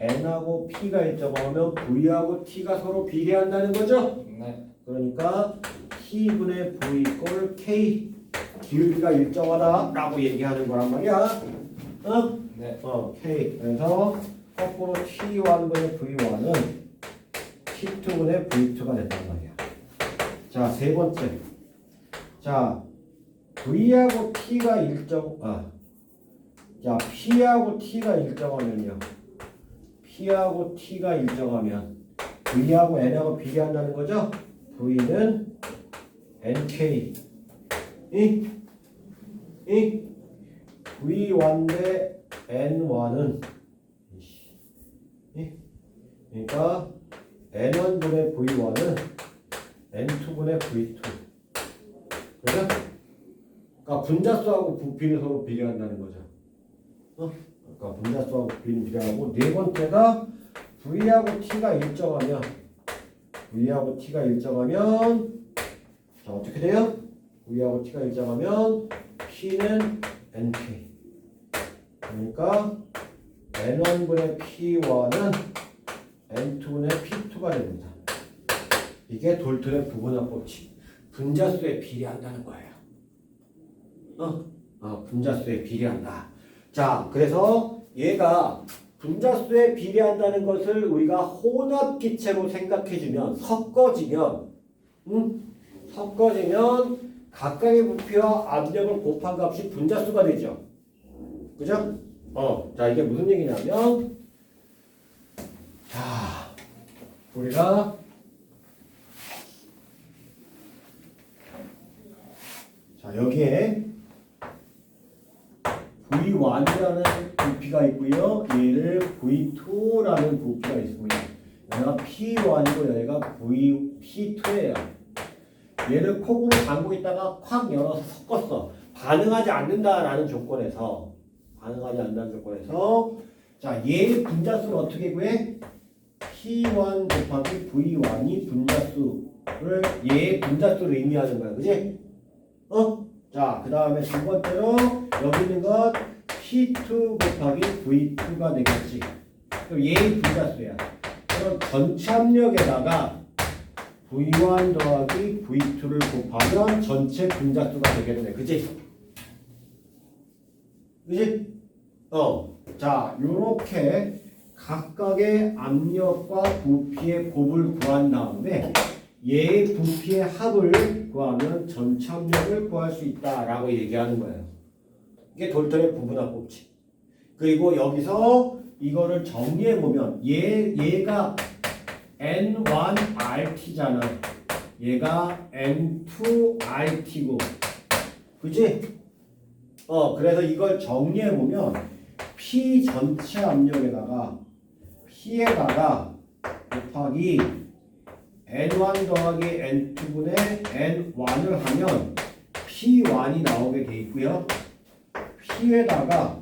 P가 일정하면 V하고 T가 서로 비례한다는 거죠? 네. 그러니까 T분의 V 꼴 K 기울기가 일정하다라고 얘기하는 거란 말이야. 네. K. 그래서 거꾸로 T1분의 V1은 T2분의 V2가 된단 말이야. 자, 세 번째. 자, V하고 T가 자, P하고 T가 일정하면요. P하고 T가 일정하면 V하고 N하고 비례한다는 거죠? V는 NK V1 대 N1은 그러니까 N1분의 V1은 N2분의 V2. 그래서 그러니까 분자수하고 부피는 서로 비례한다는 거죠. 그러니까 분자수하고 부피는 비례하고, 네 번째가 V하고 T가 일정하면 자, 어떻게 돼요? V하고 T가 일정하면 P는 NK. 그러니까 N1분의 P1은 N2분의 P2가 됩니다. 이게 돌틀의 부분합 법칙. 분자수에 비례한다는 거예요. 분자수에 비례한다. 자, 그래서 얘가 분자수에 비례한다는 것을 우리가 혼합기체로 생각해주면, 섞어지면 각각의 부피와 압력을 곱한 값이 분자수가 되죠. 그죠? 자, 이게 무슨 얘기냐면, 자, 우리가 자, 여기에 V1이라는 부피가 있고요. 얘를 V2라는 부피가 있습니다. 얘가 P1이고 얘가 P2예요. 얘를 콕으로 담고 있다가 콱 열어서 섞었어. 반응하지 않는다라는 조건에서 자, 얘의 분자수를 어떻게 구해? P1 곱하기 V1이 분자수를 얘의 분자수를 의미하는 거야. 그지? 자, 그 다음에 두 번째로 여기 있는 것 P2 곱하기 V2가 되겠지. 그럼 얘의 분자수야. 그럼 전체 압력에다가 V1 더하기 V2를 곱하면 전체 분자수가 되겠네. 그지? 그지? 자, 요렇게 각각의 압력과 부피의 곱을 구한 다음에 얘의 부피의 합을 구하면 전체 압력을 구할 수 있다라고 얘기하는 거예요. 이게 돌턴의 부분합 법칙. 그리고 여기서 이거를 정리해 보면 얘가 N1RT잖아. 얘가 N2RT고, 그지? 그래서 이걸 정리해 보면 P 전체 압력에다가 P에다가 곱하기 N1 더하기 N2분의 N1을 하면 P1이 나오게 돼 있고요. P에다가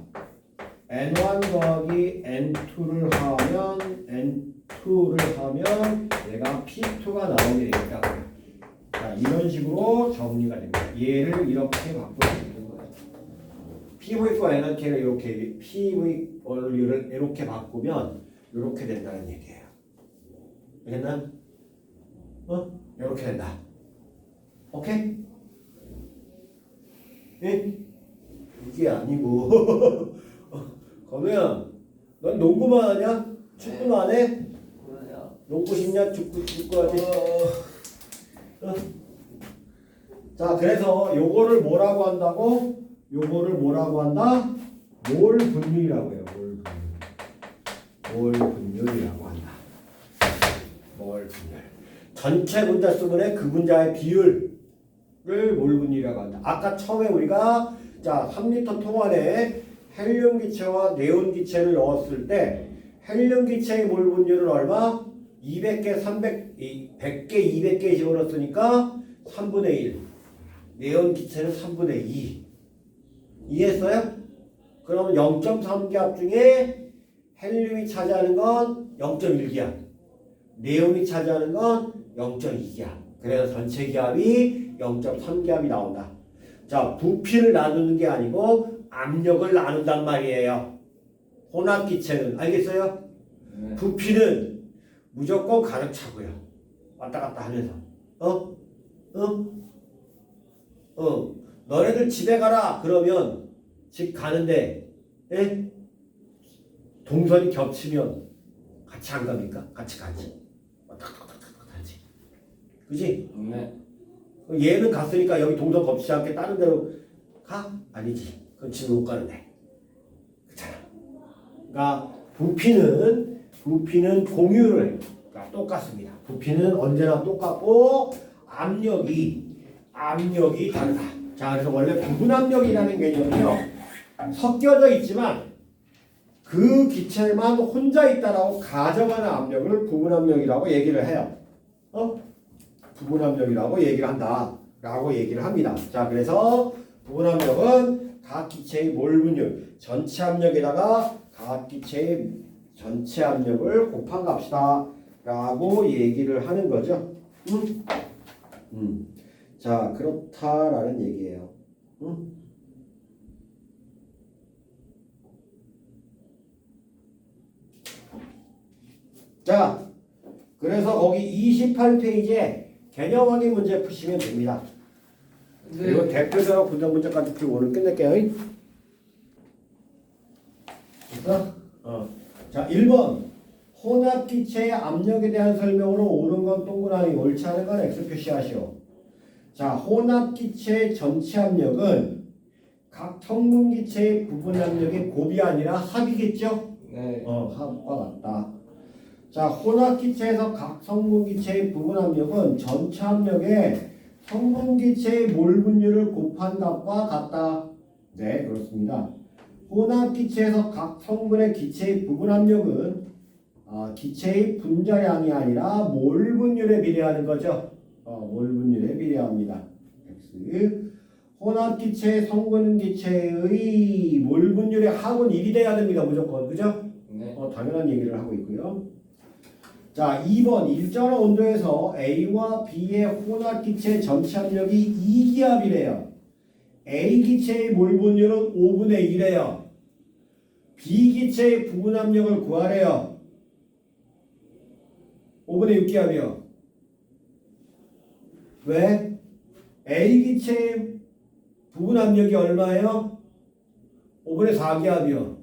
N1 더하기 N2를 하면 얘가 P2가 나오게 되겠다. 자, 자, 이런 식으로 정리가 됩니다. 얘를 이렇게 바꾸면 되는 거예요. PV4 에너지를 이렇게 PV 원리를 이렇게 바꾸면 이렇게 된다는 얘기예요. 알겠나? 이렇게 된다. 오케이? 예? 이게 아니고 건우야, 넌 농구만 하냐? 축구는 안 해? 뭐야? 농구 싶냐? 축구 하지? 자, 그래서 요거를 뭐라고 한다고? 요거를 뭐라고 한다? 몰 분율이라고 해요. 몰 분율이라고 한다. 몰 분율. 전체 분자 수분의 그 분자의 비율을 몰 분율이라고 한다. 아까 처음에 우리가 자 3리터 통 안에 헬륨 기체와 네온 기체를 넣었을 때 헬륨 기체의 몰 분율은 얼마? 200개, 100개, 200개 집어넣었으니까 3분의 1. 네온 기체는 3분의 2. 이해했어요? 그러면 0.3기압 중에 헬륨이 차지하는 건 0.1기압. 네온이 차지하는 건 0.2기압. 그래서 전체 기압이 0.3기압이 나온다. 자, 부피를 나누는 게 아니고 압력을 나눈단 말이에요. 혼합기체는. 알겠어요? 네. 부피는 무조건 가득 차고요. 왔다 갔다 하면서. 너네들 집에 가라. 그러면 집 가는데, 예? 동선이 겹치면 같이 안 갑니까? 같이 가지. 왔다 갔다 하지. 그지? 네. 얘는 갔으니까 여기 동선 겹치지 않게 다른 데로 가? 아니지. 그럼 집에 못 가는데. 그렇잖아. 그러니까 부피는 공유를 그러니까 똑같습니다. 부피는 언제나 똑같고 압력이 다르다. 자, 그래서 원래 부분 압력이라는 개념은요 섞여져 있지만 그 기체만 혼자 있다라고 가정하는 압력을 부분 압력이라고 얘기를 해요. 부분 압력이라고 얘기를 한다라고 얘기를 합니다. 자, 그래서 부분 압력은 각 기체의 몰 분율 전체 압력에다가 각 기체의 전체 압력을 곱한 값이다 라고 얘기를 하는 거죠. 자, 그렇다라는 얘기예요. 자, 그래서 거기 28페이지에 개념 확인 문제 푸시면 됩니다. 그리고 대표적으로 분석 문제까지 풀고 오늘 끝낼게요. 됐어? 자, 1번. 혼합기체의 압력에 대한 설명으로 옳은 건 동그라미, 옳지 않은 건 X 표시하시오. 자, 혼합기체의 전체 압력은 각 성분기체의 부분 압력의 곱이 아니라 합이겠죠? 네. 합과 같다. 자, 혼합기체에서 각 성분기체의 부분 압력은 전체 압력의 성분기체의 몰 분율을 곱한 값과 같다. 네, 그렇습니다. 혼합기체에서 각 성분의 기체의 부분 압력은 기체의 분자량이 아니라 몰 분율에 비례하는 거죠. 몰 분율에 비례합니다. X. 혼합기체의 성분 기체의 몰 분율의 합은 1이 돼야 됩니다. 무조건. 그죠? 네. 당연한 얘기를 하고 있고요. 자, 2번 일정한 온도에서 A와 B의 혼합기체 전체 압력이 2기압이래요. A 기체의 몰 분율은 5분의 1이래요. B 기체의 부분 압력을 구하래요. 5분의 6기압이요. 왜? A 기체의 부분 압력이 얼마예요? 5분의 4기압이요.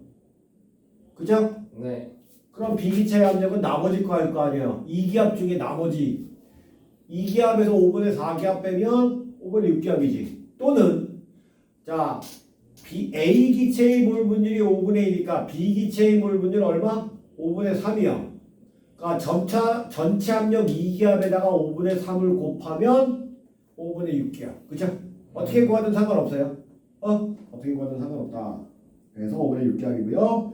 그죠? 네. 그럼 그럼 B기체의 압력은 나머지 거 할 거 아니에요. 2기압 중에 나머지 2기압에서 5분의 4기압 빼면 5분의 6기압이지. 또는 자 A기체의 몰 분율이 5분의 1이니까 B기체의 몰 분율 얼마? 5분의 3이요. 그러니까 전체 압력 2기압에다가 5분의 3을 곱하면 5분의 6기압. 그죠? 어떻게 구하든 상관없어요. 어떻게 구하든 상관없다. 그래서 5분의 6기압이고요.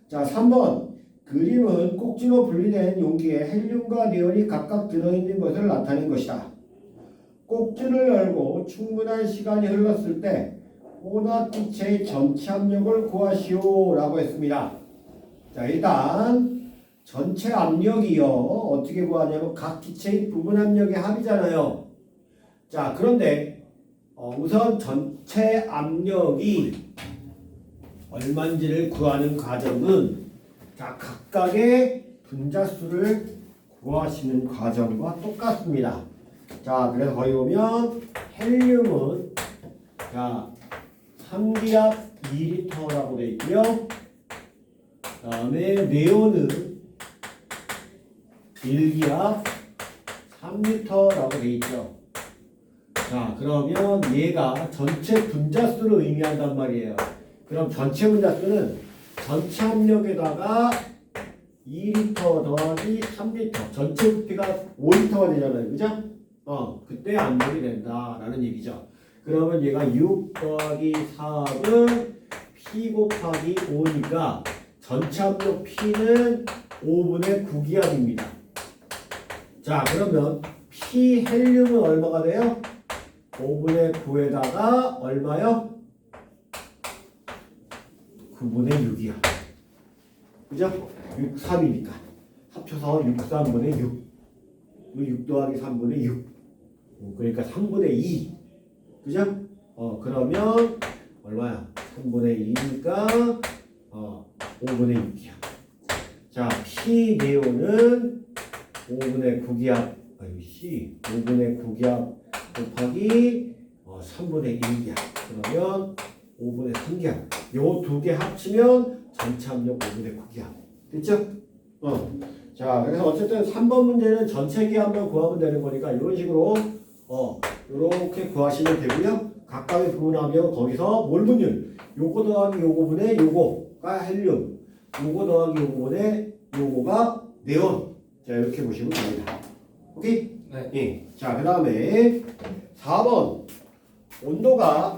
자, 3번. 그림은 꼭지로 분리된 용기에 헬륨과 네온이 각각 들어있는 것을 나타낸 것이다. 꼭지를 열고 충분한 시간이 흘렀을 때 혼합기체의 전체 압력을 구하시오 라고 했습니다. 자, 일단 전체 압력이요. 어떻게 구하냐면 각 기체의 부분 압력의 합이잖아요. 자, 그런데 우선 전체 압력이 얼마인지를 구하는 과정은 자, 각각의 분자수를 구하시는 과정과 똑같습니다. 자, 그래서 거기 보면 헬륨은 자, 3기압 2리터라고 되어 있고요. 그 다음에 네온은 1기압 3리터라고 되어 있죠. 자, 그러면 얘가 전체 분자수를 의미한단 말이에요. 그럼 전체 분자수는 전체 압력에다가 2리터 더하기 3리터 전체 부피가 5리터가 되잖아요. 그죠? 그때 압력이 된다라는 얘기죠. 그러면 얘가 6 더하기 4은 P 곱하기 5니까 전체 압력 P는 5분의 9기압입니다. 자, 그러면 P 헬륨은 얼마가 돼요? 5분의 9에다가 얼마요? 9분의 6이야. 그죠? 6, 3이니까. 합쳐서 6, 3분의 6. 6 더하기 3분의 6. 그러니까 3분의 2. 그죠? 그러면 얼마야? 3분의 2니까 5분의 6이야. 자, P 네온은 5분의 9기압, C 5분의 9기압 곱하기 3분의 1기압. 그러면 5분의 3기압. 요 두 개 합치면 전체 압력 5분의 9기압. 됐죠? 자, 그래서 어쨌든 3번 문제는 전체 기압만 구하면 되는 거니까 이런 식으로 이렇게 구하시면 되고요. 각각의 부분하면 거기서 몰분율 요거 더하기 요거분의 요거가 헬륨, 요거 더하기 요거분의 요거가 네온. 자, 이렇게 보시면 됩니다. 오케이? 네. 예. 자, 그 다음에 4번 온도가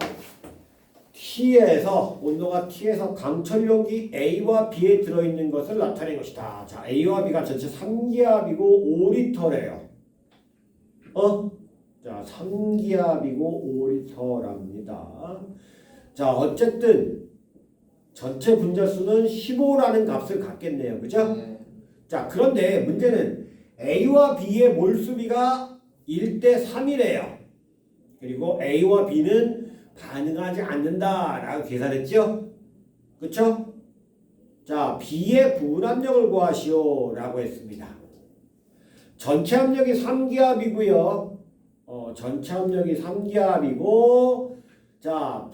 T에서 강철 용기 A와 B에 들어있는 것을 나타낸 것이다. 자, A와 B가 전체 3기압이고 5리터래요. 자, 3기압이고 5리터랍니다. 자, 어쨌든 전체 분자수는 15라는 값을 갖겠네요. 그죠? 자, 그런데 문제는 A와 B의 몰수비가 1대 3이래요. 그리고 A와 B는 반응하지 않는다라고 계산했죠? 그쵸? 자, B의 부분 압력을 구하시오 라고 했습니다. 전체 압력이 3기압이고요. 전체 압력이 3기압이고 자,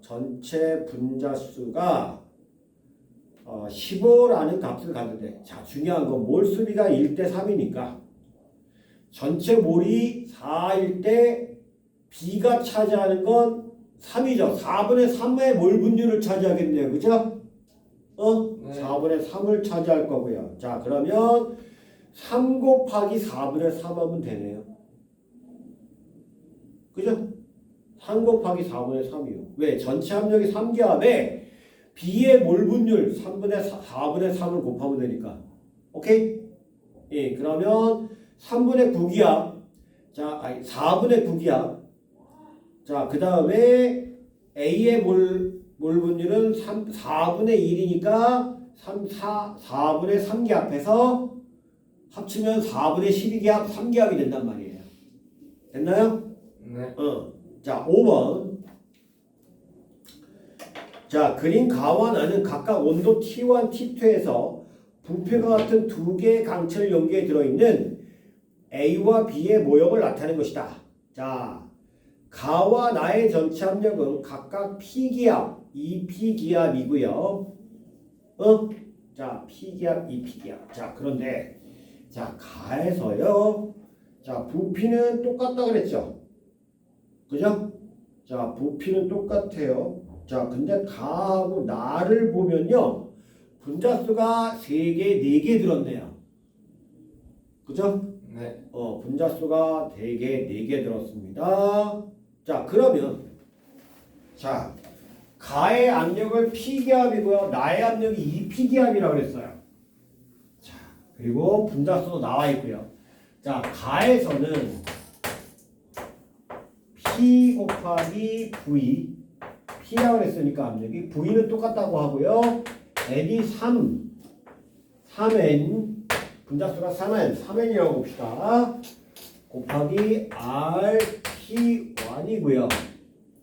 전체 분자수가 15라는 값을 가는데 자, 중요한 건 몰수비가 1대 3이니까 전체 몰이 4일 때 B가 차지하는 건 3이죠. 4분의 3의 몰 분율을 차지하겠네요. 그죠? 네. 4분의 3을 차지할 거고요. 자, 그러면 3 곱하기 4분의 3 하면 되네요. 그죠? 3 곱하기 4분의 3이요. 왜? 전체 압력이 3기압에 B의 몰 분율 4분의 3을 곱하면 되니까. 오케이? 예, 그러면 3분의 9기압. 자, 4분의 9기압. 자, 그 다음에 A의 몰 분율은 4분의 1이니까 4분의 3기압해서 합치면 4분의 12기압, 3기압이 된단 말이에요. 됐나요? 네. 자, 5번. 자, 그린 가와 나는 각각 온도 T1, T2에서 부피가 같은 두 개의 강철 용기에 들어있는 A와 B의 모형을 나타낸 것이다. 자, 가와 나의 전체 압력은 각각 P기압, 2P기압이고요. 자, P기압, 2P기압. 자, 그런데 자, 가에서요. 자, 부피는 똑같다 그랬죠. 그죠? 자, 부피는 똑같아요. 자, 근데 가하고 나를 보면요. 분자수가 3개, 4개 들었네요. 그죠? 네. 분자수가 4개, 4개 들었습니다. 자, 그러면 자, 가의 압력을 P기압이고요. 나의 압력이 2P기압이라고 그랬어요. 자, 그리고 분자수도 나와 있고요. 자, 가에서는 P 곱하기 V P라고 그랬으니까 압력이 V는 똑같다고 하고요. N이 3N 분자수가 3N 3N이라고 봅시다. 곱하기 RP1이고요.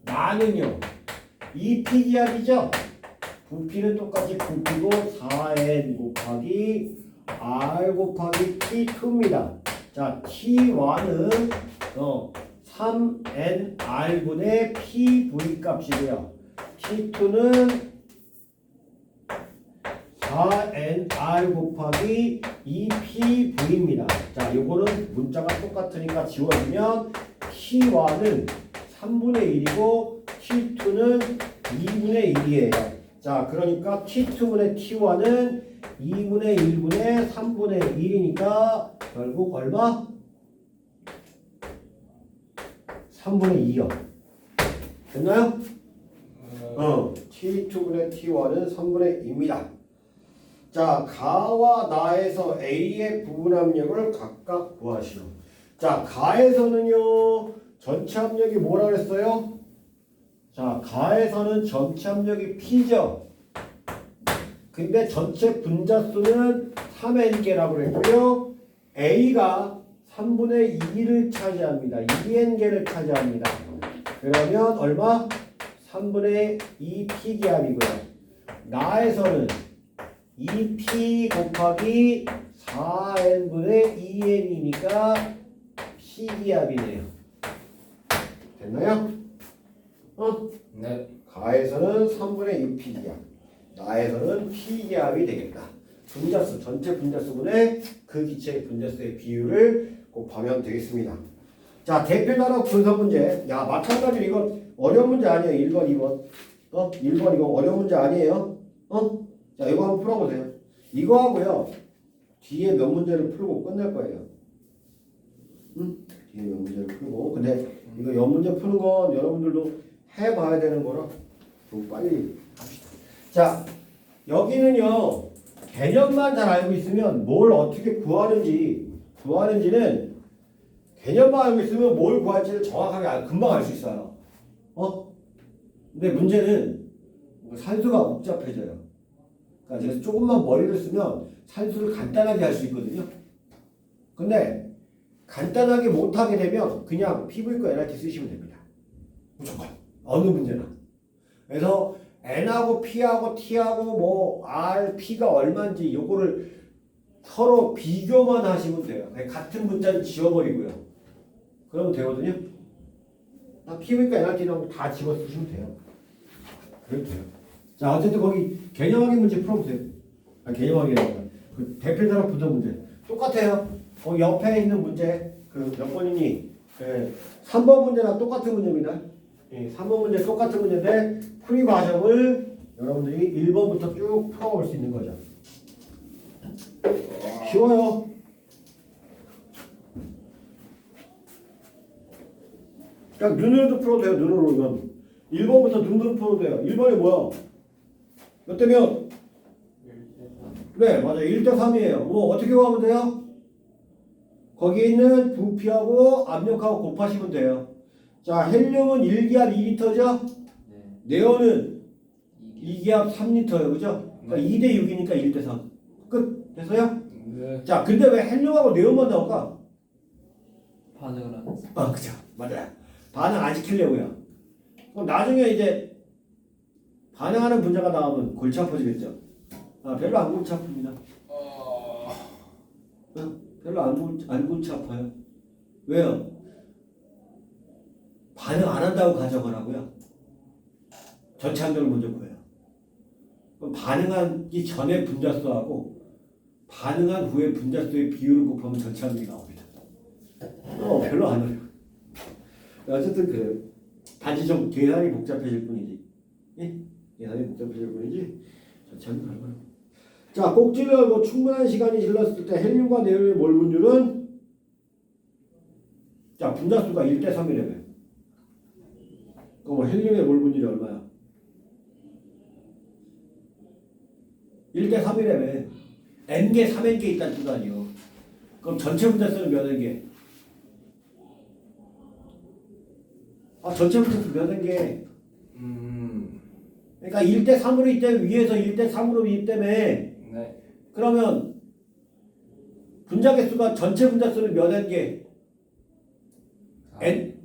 나는요. 2P 기압이죠. 부피는 똑같이 부피고 4N 곱하기 R 곱하기 T2입니다. 자, T1은 3NR분의 PV 값이고요. T2는 4NR 곱하기 2PV입니다. 자, 요거는 문자가 똑같으니까 지워주면 T1은 3분의 1이고 T2는 2분의 1이에요. 자, 그러니까 T2분의 T1은 2분의 1분의 3분의 1이니까 결국 얼마? 3분의 2요. 됐나요? T2분의 T1은 3분의 2입니다. 자, 가와 나에서 A의 부분 압력을 각각 구하시오. 자, 가에서는요, 전체 압력이 뭐라 그랬어요? 자, 가에서는 전체 압력이 P죠. 근데 전체 분자수는 3N개라고 그랬고요. A가 3분의 2를 차지합니다. 2N개를 차지합니다. 그러면 얼마? 3분의 2P 기압이고요. 나에서는 2P 곱하기 4N분의 2N이니까 P 기압이네요. 됐나요? 네. 가에서는 3분의 2P 기압, 나에서는 P 기압이 되겠다. 분자수, 전체 분자수분의 그 기체의 분자수의 비율을 곱하면 되겠습니다. 자, 대표단원 분석 문제. 야, 마찬가지로 이건 어려운 문제 아니에요. 1번, 2번. 1번 이거 어려운 문제 아니에요. 자, 이거 한번 풀어보세요. 이거 하고요. 뒤에 몇 문제를 풀고 끝낼 거예요. 뒤에 몇 문제를 풀고. 근데 이거 몇 문제 푸는 건 여러분들도 해봐야 되는 거라 좀 빨리 합시다. 자, 여기는요. 개념만 잘 알고 있으면 뭘 어떻게 구하는지는 개념만 알고 있으면 뭘 구할지를 정확하게 금방 알 수 있어요. 근데 문제는 산수가 복잡해져요. 그러니까 그래서 조금만 머리를 쓰면 산수를 간단하게 할 수 있거든요. 근데 간단하게 못하게 되면 그냥 PV과 NRT 쓰시면 됩니다. 무조건. 어느 문제나. 그래서 N하고 P하고 T하고 뭐 R, P가 얼마인지 요거를 서로 비교만 하시면 돼요. 같은 문자를 지워버리고요. 그러면 되거든요. PV과 NRT랑 다 집어 쓰시면 돼요. 그래도 돼요. 자, 어쨌든 거기 개념 확인 문제 풀어보세요. 개념 확인이라고. 그 대표자랑 분석 문제. 똑같아요. 거기 옆에 있는 문제, 그 몇 번이니? 3번 문제랑 똑같은 문제입니다. 3번 문제 똑같은 문제인데, 풀이 과정을 여러분들이 1번부터 쭉 풀어볼 수 있는 거죠. 쉬워요. 그냥 눈으로도 풀어도 돼요. 눈으로 이건. 1번부터 눈으로 풀어도 돼요. 1번이 뭐야? 몇 대 몇? 네, 맞아요. 1대3이에요. 뭐 어떻게 구하면 돼요? 거기 있는 부피하고 압력하고 곱하시면 돼요. 자, 헬륨은 1기압 2리터죠? 네. 네온은 2기압 3리터예요. 그죠? 그러니까 네. 2대6이니까 1대3. 끝. 됐어요? 네. 자, 근데 왜 헬륨하고 네온만 나올까? 반응을 안 했어. 그죠. 맞아요. 반응 안 시키려고요. 그럼 나중에 이제 반응하는 분자가 나오면 골치 아파지겠죠? 별로 안 골치 아픕니다. 별로 안 골치 아파요. 왜요? 반응 안 한다고 가정을 하고요. 전체 함량을 먼저 구해요. 그럼 반응하기 전에 분자수하고 반응한 후에 분자수의 비율을 곱하면 전체 함량이 나옵니다. 별로 안 어려워요. 어쨌든 그래요. 단지 좀 계산이 복잡해질 뿐이지. 예? 계산이 복잡해질 뿐이지. 전체 함량 얼마나. 자, 꼭지를 열고 충분한 시간이 질렀을 때 헬륨과 네온의 몰 분율은 자, 분자수가 1대3이라며. 그럼 헬륨의 몰 분율이 얼마야? 1대3이라며. N개, 3N개 있다는 뜻 아니에요. 그럼 전체 분자수는 몇 N개? 전체 분자수 몇 N개? 그러니까 1대3으로 있기 때문에 위에서 1대3으로 있기 때문에 네. 그러면 분자 개수가 전체 분자수는 몇 N개? 1대3이니까 1대3으로 있기 때문에 위에서 1대3으로 있기 때문에 그러면 분자 개수가 전체 분자수는 몇 N개? 1대3이니까 1대3으로 있기 때문에 그러면 분자 개수가 전체 분자수는 몇 N개? 1대3이니까 1대3으로 있기 때문에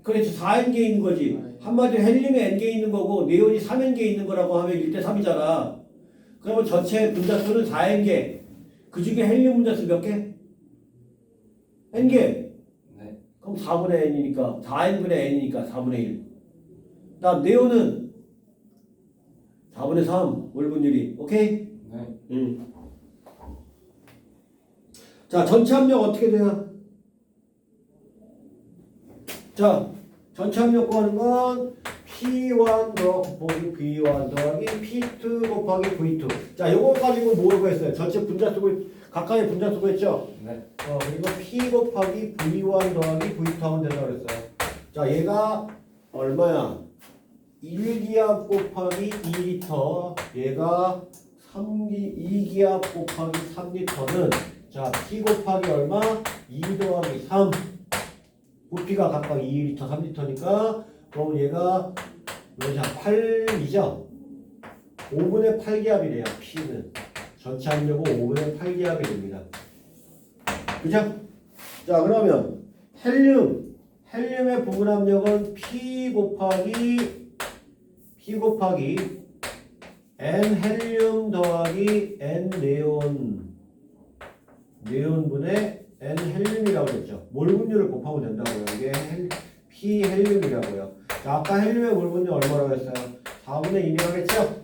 그렇지 4n개 있는 거지. 한마디로 헬륨이 n개 있는 거고 네온이 3n개 있는 거라고 하면 1대 3이잖아. 그러면 전체 분자수는 4n개. 그 중에 헬륨 분자수 몇 개? n개. 네. 그럼 4분의 n이니까 4n분의 n이니까 4분의 1. 다음 네온은 4분의 3 몰분율이. 오케이? 네. 자, 전체 압력 어떻게 돼요? 자, 전체 압력 구하는 건 P1 곱하기 V1 더하기 P2 곱하기 V2. 자, 요거 가지고 뭐 구했어요? 전체 분자수 각각의 분자수 구했죠? 네. 그리고 P 곱하기 V1 더하기 V2 하면 된다고 그랬어요. 자, 얘가 얼마야? 1기압 곱하기 2리터. 얘가 2기압 곱하기 3리터는 자, P 곱하기 얼마? 2 더하기 3. 부피가 각각 2리터, 3리터니까 그럼 얘가 몇이야? 8이죠? 5분의 8기압이래요. P는. 전체 압력은 5분의 8기압이 됩니다. 그죠? 자, 그러면 헬륨의 부분 압력은 P 곱하기 N 헬륨 더하기 N 네온분의 N 헬륨이라고 했죠. 몰분율을 곱하면 된다고요. 이게 P 헬륨이라고요. 자, 아까 헬륨의 몰분율 얼마라고 했어요? 4분의 2라고 했죠?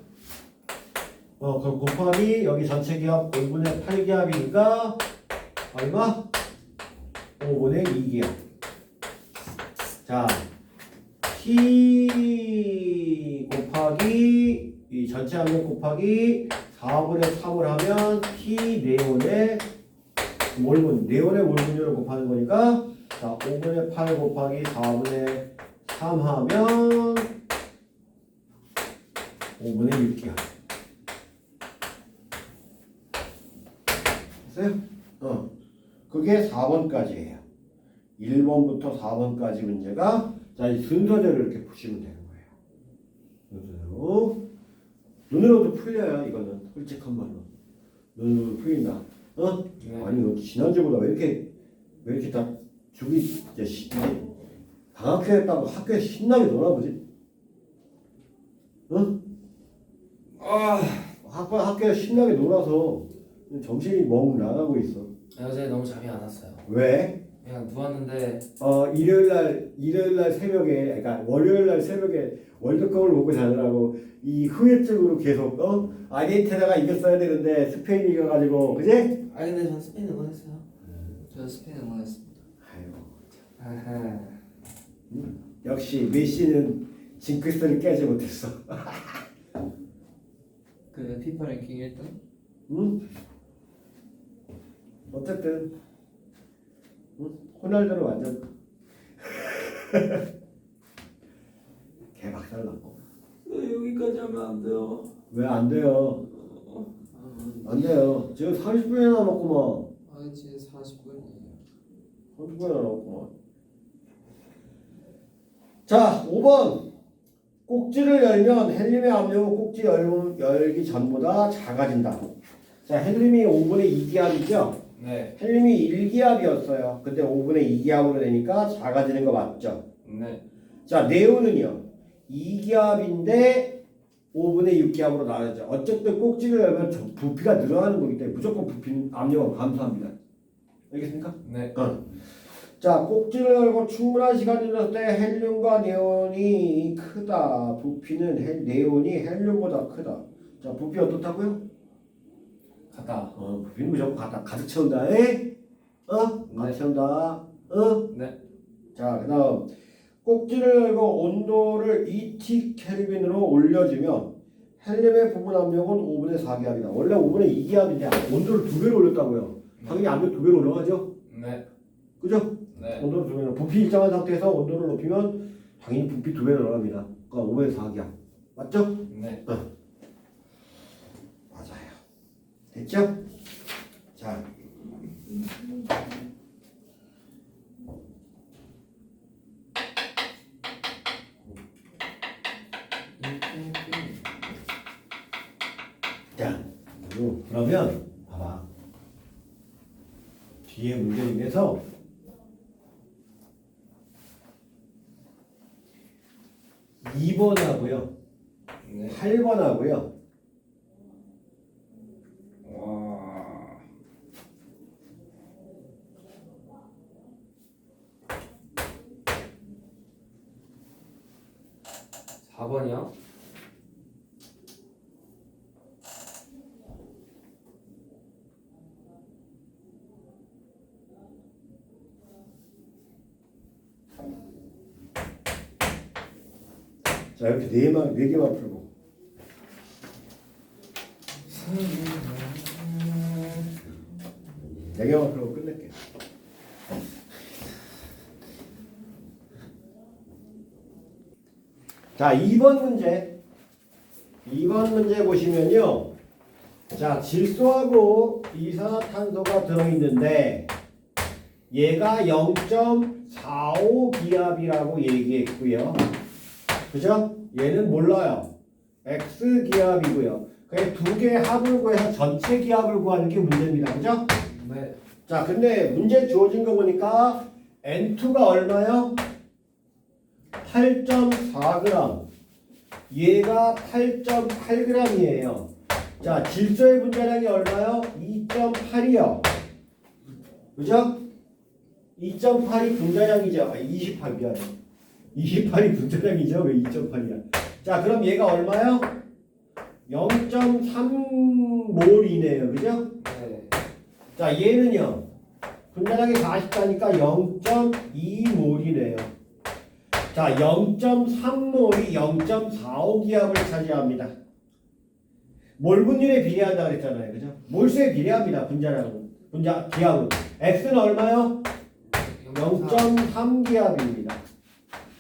그럼 곱하기 여기 전체 기압 5분의 8기압이니까 얼마? 5분의 2기압. 자, P 곱하기 이 전체 압력 곱하기 4분의 3을 하면 P 네온의 몰분율을 곱하는 거니까 자 5분의 8 곱하기 4분의 3 하면 5분의 6기압. 됐어요? 그게 4번까지예요. 1번부터 4번까지 문제가 자, 이 순서대로 이렇게 푸시면 되는 거예요. 순서대로. 눈으로도 풀려요. 이거는 솔직한 말로. 눈으로 풀린다. 네. 아니 너 지난주보다 왜 이렇게 다 죽이 이제 방학회했다고 학교에 신나게 놀아 보지? 학교에 신나게 놀아서 정신이 멍 나가고 있어. 어제 너무 잠이 안 왔어요. 왜? 그냥 누웠는데 일요일날 새벽에, 그러니까 월요일날 새벽에 월드컵을 보고 자느라고 이 후유증으로 계속 아르헨티나가 이겼어야 되는데 스페인이 이겨가지고, 그지? 아 근데 전 스페인 응원했어요. 저 스페인 응원했습니다. 아하. 역시 메시는 징크스를 깨지 못했어. 그 피파 랭킹 1등? 응? 어쨌든 호날두는 완전 개박살 났고. 여기까지 하면 안 돼요. 왜 안 돼요? 안 돼요. 지금 30분이나 남았구만. 아, 지금 40분이에요. 30분이나 남았구만. 자, 5번. 꼭지를 열면 헬륨의 압력은 꼭지 열기 전보다 작아진다. 자, 헬륨이 5분의 2기압이죠? 네. 헬륨이 1기압이었어요. 근데 5분의 2기압으로 되니까 작아지는 거 맞죠? 네. 자, 네온은요. 2기압인데 5분의 6기압으로 나눠져. 어쨌든 꼭지를 열면 부피가 늘어나는 거기 때문에 무조건 부피 압력은 감소합니다. 알겠습니까? 네. 자, 꼭지를 열고 충분한 시간이 지났을 때 헬륨과 네온이 크다. 부피는 네온이 헬륨보다 크다. 자, 부피 어떻다고요? 갔다. 부피는 무조건 가득 채운다. 에? 가득 채운다. 네. 자, 그다음 꼭지를 열고 온도를 2T 켈빈으로 올려주면 헬륨의 부분 압력은 5분의 4기압이다. 원래 5분의 2기압인데 온도를 2배로 올렸다고요. 당연히 압력 2배로 올라가죠. 네. 그죠? 네. 온도를 2배로. 부피 일정한 상태에서 온도를 높이면 당연히 부피 2배로 올라갑니다. 그러니까 5분의 4기압. 맞죠? 네. 맞아요. 됐죠? 자. 자, 그러면 봐봐. 뒤에 문제 중에서 2번하고요. 네. 8번하고요. 와. 4번이요? 자, 이렇게 네 개만 풀고. 네 개만 풀고 끝낼게요. 자, 2번 문제. 2번 문제 보시면요. 자, 질소하고 이산화탄소가 들어있는데 얘가 0.45 기압이라고 얘기했고요. 그죠? 얘는 몰라요. X 기압이고요. 그냥 두 개의 합을 구해서 전체 기압을 구하는 게 문제입니다. 그죠? 네. 자, 근데 문제 주어진 거 보니까 N2가 얼마요? 8.4g. 얘가 8.8g이에요. 자, 질소의 분자량이 얼마요? 2.8이요. 그죠? 2.8이 분자량이죠. 28, 미안해. 28이 분자량이죠. 왜 2.8이야? 자, 그럼 얘가 얼마요? 0.3몰이네요. 그죠? 네. 자, 얘는요. 분자량이 40가니까 0.2몰이네요. 자, 0.3몰이 0.45 기압을 차지합니다. 몰 분율에 비례한다 그랬잖아요. 그죠? 몰수에 비례합니다. 분자량은. 기압은. X는 얼마요? 0.3 기압입니다.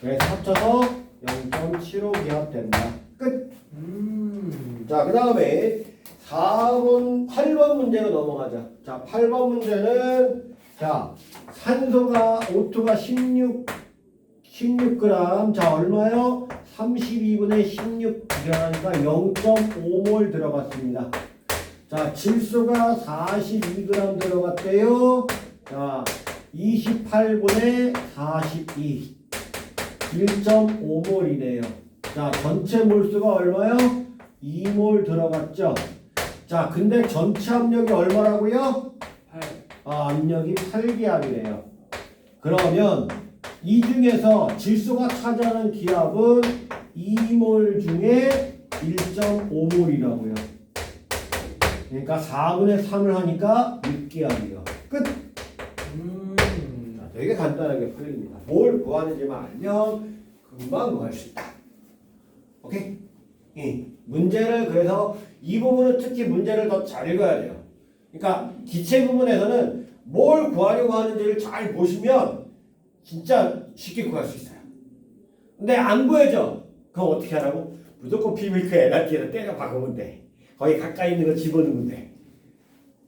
그래서 합쳐서 0.75 기압 된다. 끝. 자, 그 다음에 8번 문제로 넘어가자. 자, 8번 문제는 자, 산소가 O2가 16g. 자, 얼마요? 32분의 16g이니까 0.5몰 들어갔습니다. 자, 질소가 42g 들어갔대요. 자, 28분의 42. 1.5몰이네요. 자, 전체 몰수가 얼마요? 2몰 들어갔죠. 자, 근데 전체 압력이 얼마라고요? 8. 압력이 8기압이래요. 그러면 이 중에서 질소가 차지하는 기압은 2몰 중에 1.5몰이라고요. 그러니까 4분의 3을 하니까 6기압이에요. 끝! 자, 되게 간단하게 풀립니다. 뭘 구하는지만 알면 금방 구할 수 있다. 오케이? 문제를 그래서 이 부분은 특히 문제를 더 잘 읽어야 돼요. 그러니까 기체 부분에서는 뭘 구하려고 하는지를 잘 보시면 진짜 쉽게 구할 수 있어요. 근데 안 구해져. 그럼 어떻게 하라고? 무조건 P밀크 NRT에다 때려 박으면 돼. 거기 가까이 있는 거 집어넣으면 돼.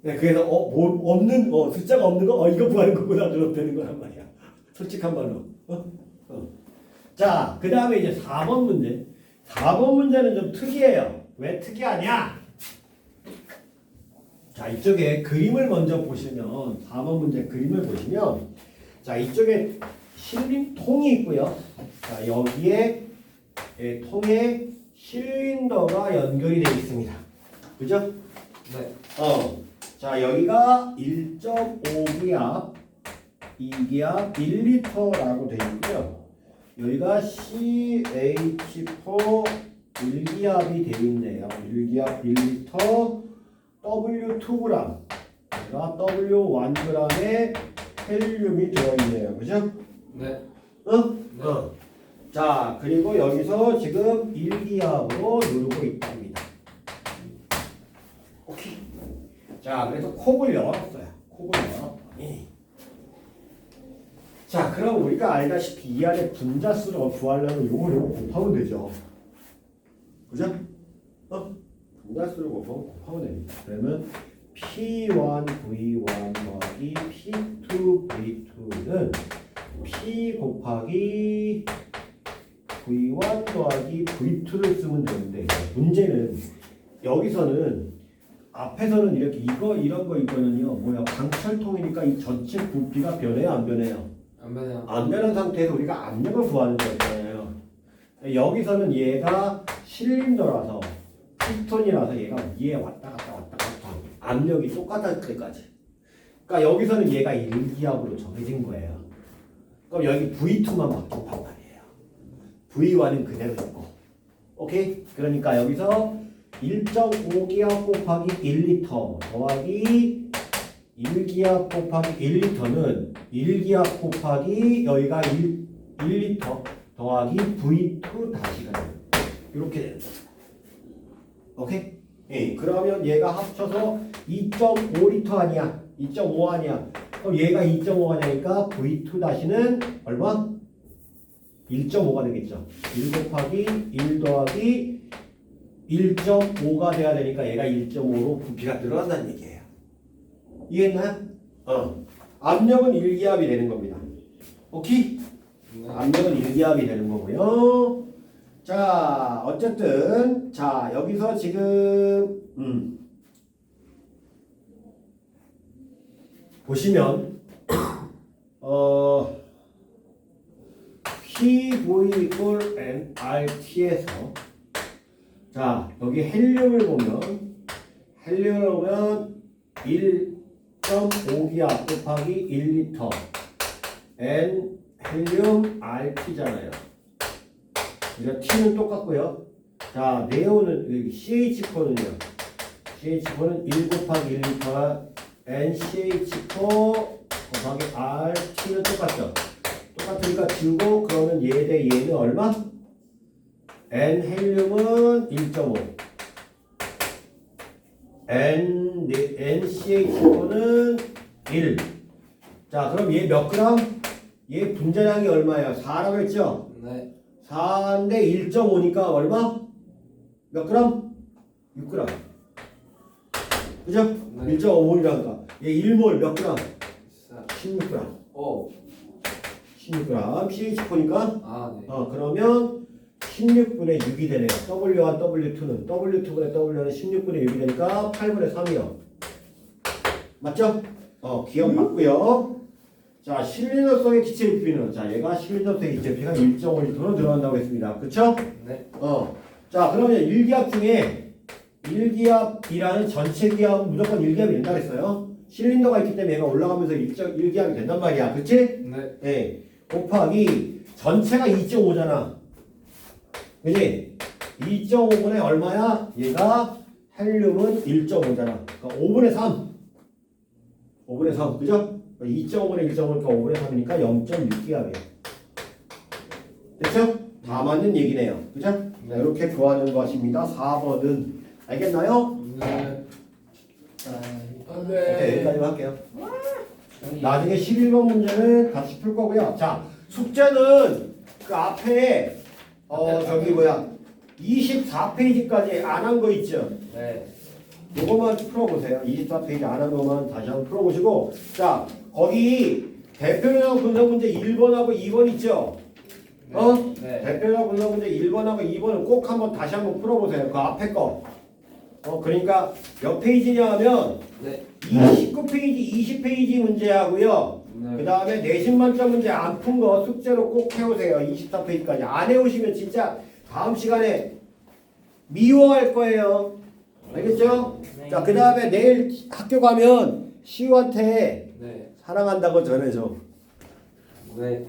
네, 그래서 뭐 없는 숫자가 없는 거 이거 구하는 거구나 그러면 되는 거란 말이야. 솔직한 말로. 자, 그 다음에 이제 4번 문제. 4번 문제는 좀 특이해요. 왜 특이하냐? 자, 이쪽에 그림을 먼저 보시면 4번 문제 그림을 보시면 자, 이쪽에 실린통이 있고요. 자, 여기에 통에 실린더가 연결이 되어 있습니다. 그죠? 네. 자, 여기가 1.5기압, 2기압, 1리터라고 되어 있고요. 여기가 CH4 1기압이 되어 있네요. 1기압 1리터 W2g. 그러니까 W1g의 헬륨이 들어있네요. 그죠? 네. 자, 그리고 여기서 지금 1기압으로 누르고 있답니다. 오케이. 자, 그래서 콕을 열었어요. 콕을 열었더니. 자, 그럼 우리가 알다시피 이 안에 분자수를 구하려면 요걸 곱하면 되죠. 그죠? 분자수를 곱하면 됩니다. 그러면 P1V1 더하기 P2V2는 P 곱하기 V1 더하기 V2를 쓰면 되는데 문제는 여기서는 앞에서는 이렇게 이거는요 뭐야 강철통이니까 이 전체 부피가 변해요 안 변해요? 안 변해요. 안 변한 상태에서 우리가 압력을 구하는 거잖아요. 여기서는 얘가 실린더라서 피스톤이라서 얘가 위에 왔다 갔다 왔다 갔다 압력이 똑같을 때까지. 그러니까 여기서는 얘가 1기압으로 정해진 거예요. 그럼 여기 V2만 바뀐단 말이에요. V1은 그대로 있고. 오케이? 그러니까 여기서 1.5기압 곱하기 1리터 더하기 1기압 곱하기 1리터는 1기압 곱하기 여기가 1리터 더하기 V2 다시가 돼요. 이렇게 되는 거예요. 오케이? 예, 그러면 얘가 합쳐서 2.5리터 아니야? 2.5 아니야? 그럼 얘가 2.5 하냐니까 V2 다시는 얼마? 1.5가 되겠죠. 1 곱하기 1 더하기 1.5가 돼야 되니까 얘가 1.5로 부피가 늘어난다는 얘기예요. 이해했나요? 압력은 1기압이 되는 겁니다. 오케이? 압력은 1기압이 되는 거고요. 자, 어쨌든 자, 여기서 지금 보시면 PV equal nRT에서 자, 여기 헬륨을 보면 1.5기압 곱하기 1리터 N 헬륨 RT잖아요. 그래서 T는 똑같고요. 자, 네온은 여기 CH4는요. CH4는 1 곱하기 1리터 NCH4 곱하기 RT는 똑같죠. 똑같으니까 지우고 그러면 얘 대 얘는 얼마? N 헬륨은 1.5 NCH4는 1. 자, 그럼 얘 몇 그램? 얘 분자량이 얼마예요? 4라고 했죠? 네. 4인데 1.5니까 얼마? 몇 그램? 6g. 그죠? 네. 1.5몰이라니까. 얘 1몰 몇 그램? 16g. 오. 16g. CH4니까 아, 네. 그러면 16분의 6이 되네요. W1, W2는 W2분의 W는 16분의 6이 되니까 8분의 3이요. 맞죠? 기억 맞고요. 자, 실린더성의 기체 부피는 자, 얘가 실린더성의 기체 부피가 1.5리터로 늘어난다고 했습니다. 그렇죠? 네. 자, 그러면 1기압 중에 1기압이라는 전체 기압은 무조건 1기압이 된다고 했어요. 실린더가 있기 때문에 얘가 올라가면서 1기압이 된단 말이야. 그치? 네. 네. 곱하기 전체가 2.5잖아. 그지? 2.5분의 얼마야? 얘가 헬륨은 1.5잖아. 그러니까 5분의 3. 5분의 3. 그죠? 2.5분의 1.5니까 5분의 3이니까 0.6기압이에요. 됐죠? 다 맞는 얘기네요. 그죠? 네. 이렇게 구하는 것입니다. 4번은. 알겠나요? 네. 오케이, 여기까지만 할게요. 나중에 11번 문제는 같이 풀 거고요. 자, 숙제는 그 앞에 저기 뭐야 24페이지까지 안 한 거 있죠? 네. 요거만 풀어보세요. 24페이지 안 한 거만 다시 한번 풀어보시고, 자, 거기 대표적 분석 문제 1번하고 2번 있죠? 네. 대표적 분석 문제 1번하고 2번은 꼭 한번 다시 한번 풀어보세요. 그 앞에 거. 그러니까 몇 페이지냐 하면 네. 19페이지, 20페이지 문제하고요. 네. 그 다음에 내신 만점 문제 안 푼 거 숙제로 꼭 해오세요. 24페이지까지. 안 해오시면 진짜 다음 시간에 미워할 거예요. 알겠죠? 네. 자, 그 다음에 내일 학교 가면 시우한테 네. 사랑한다고 전해줘. 네.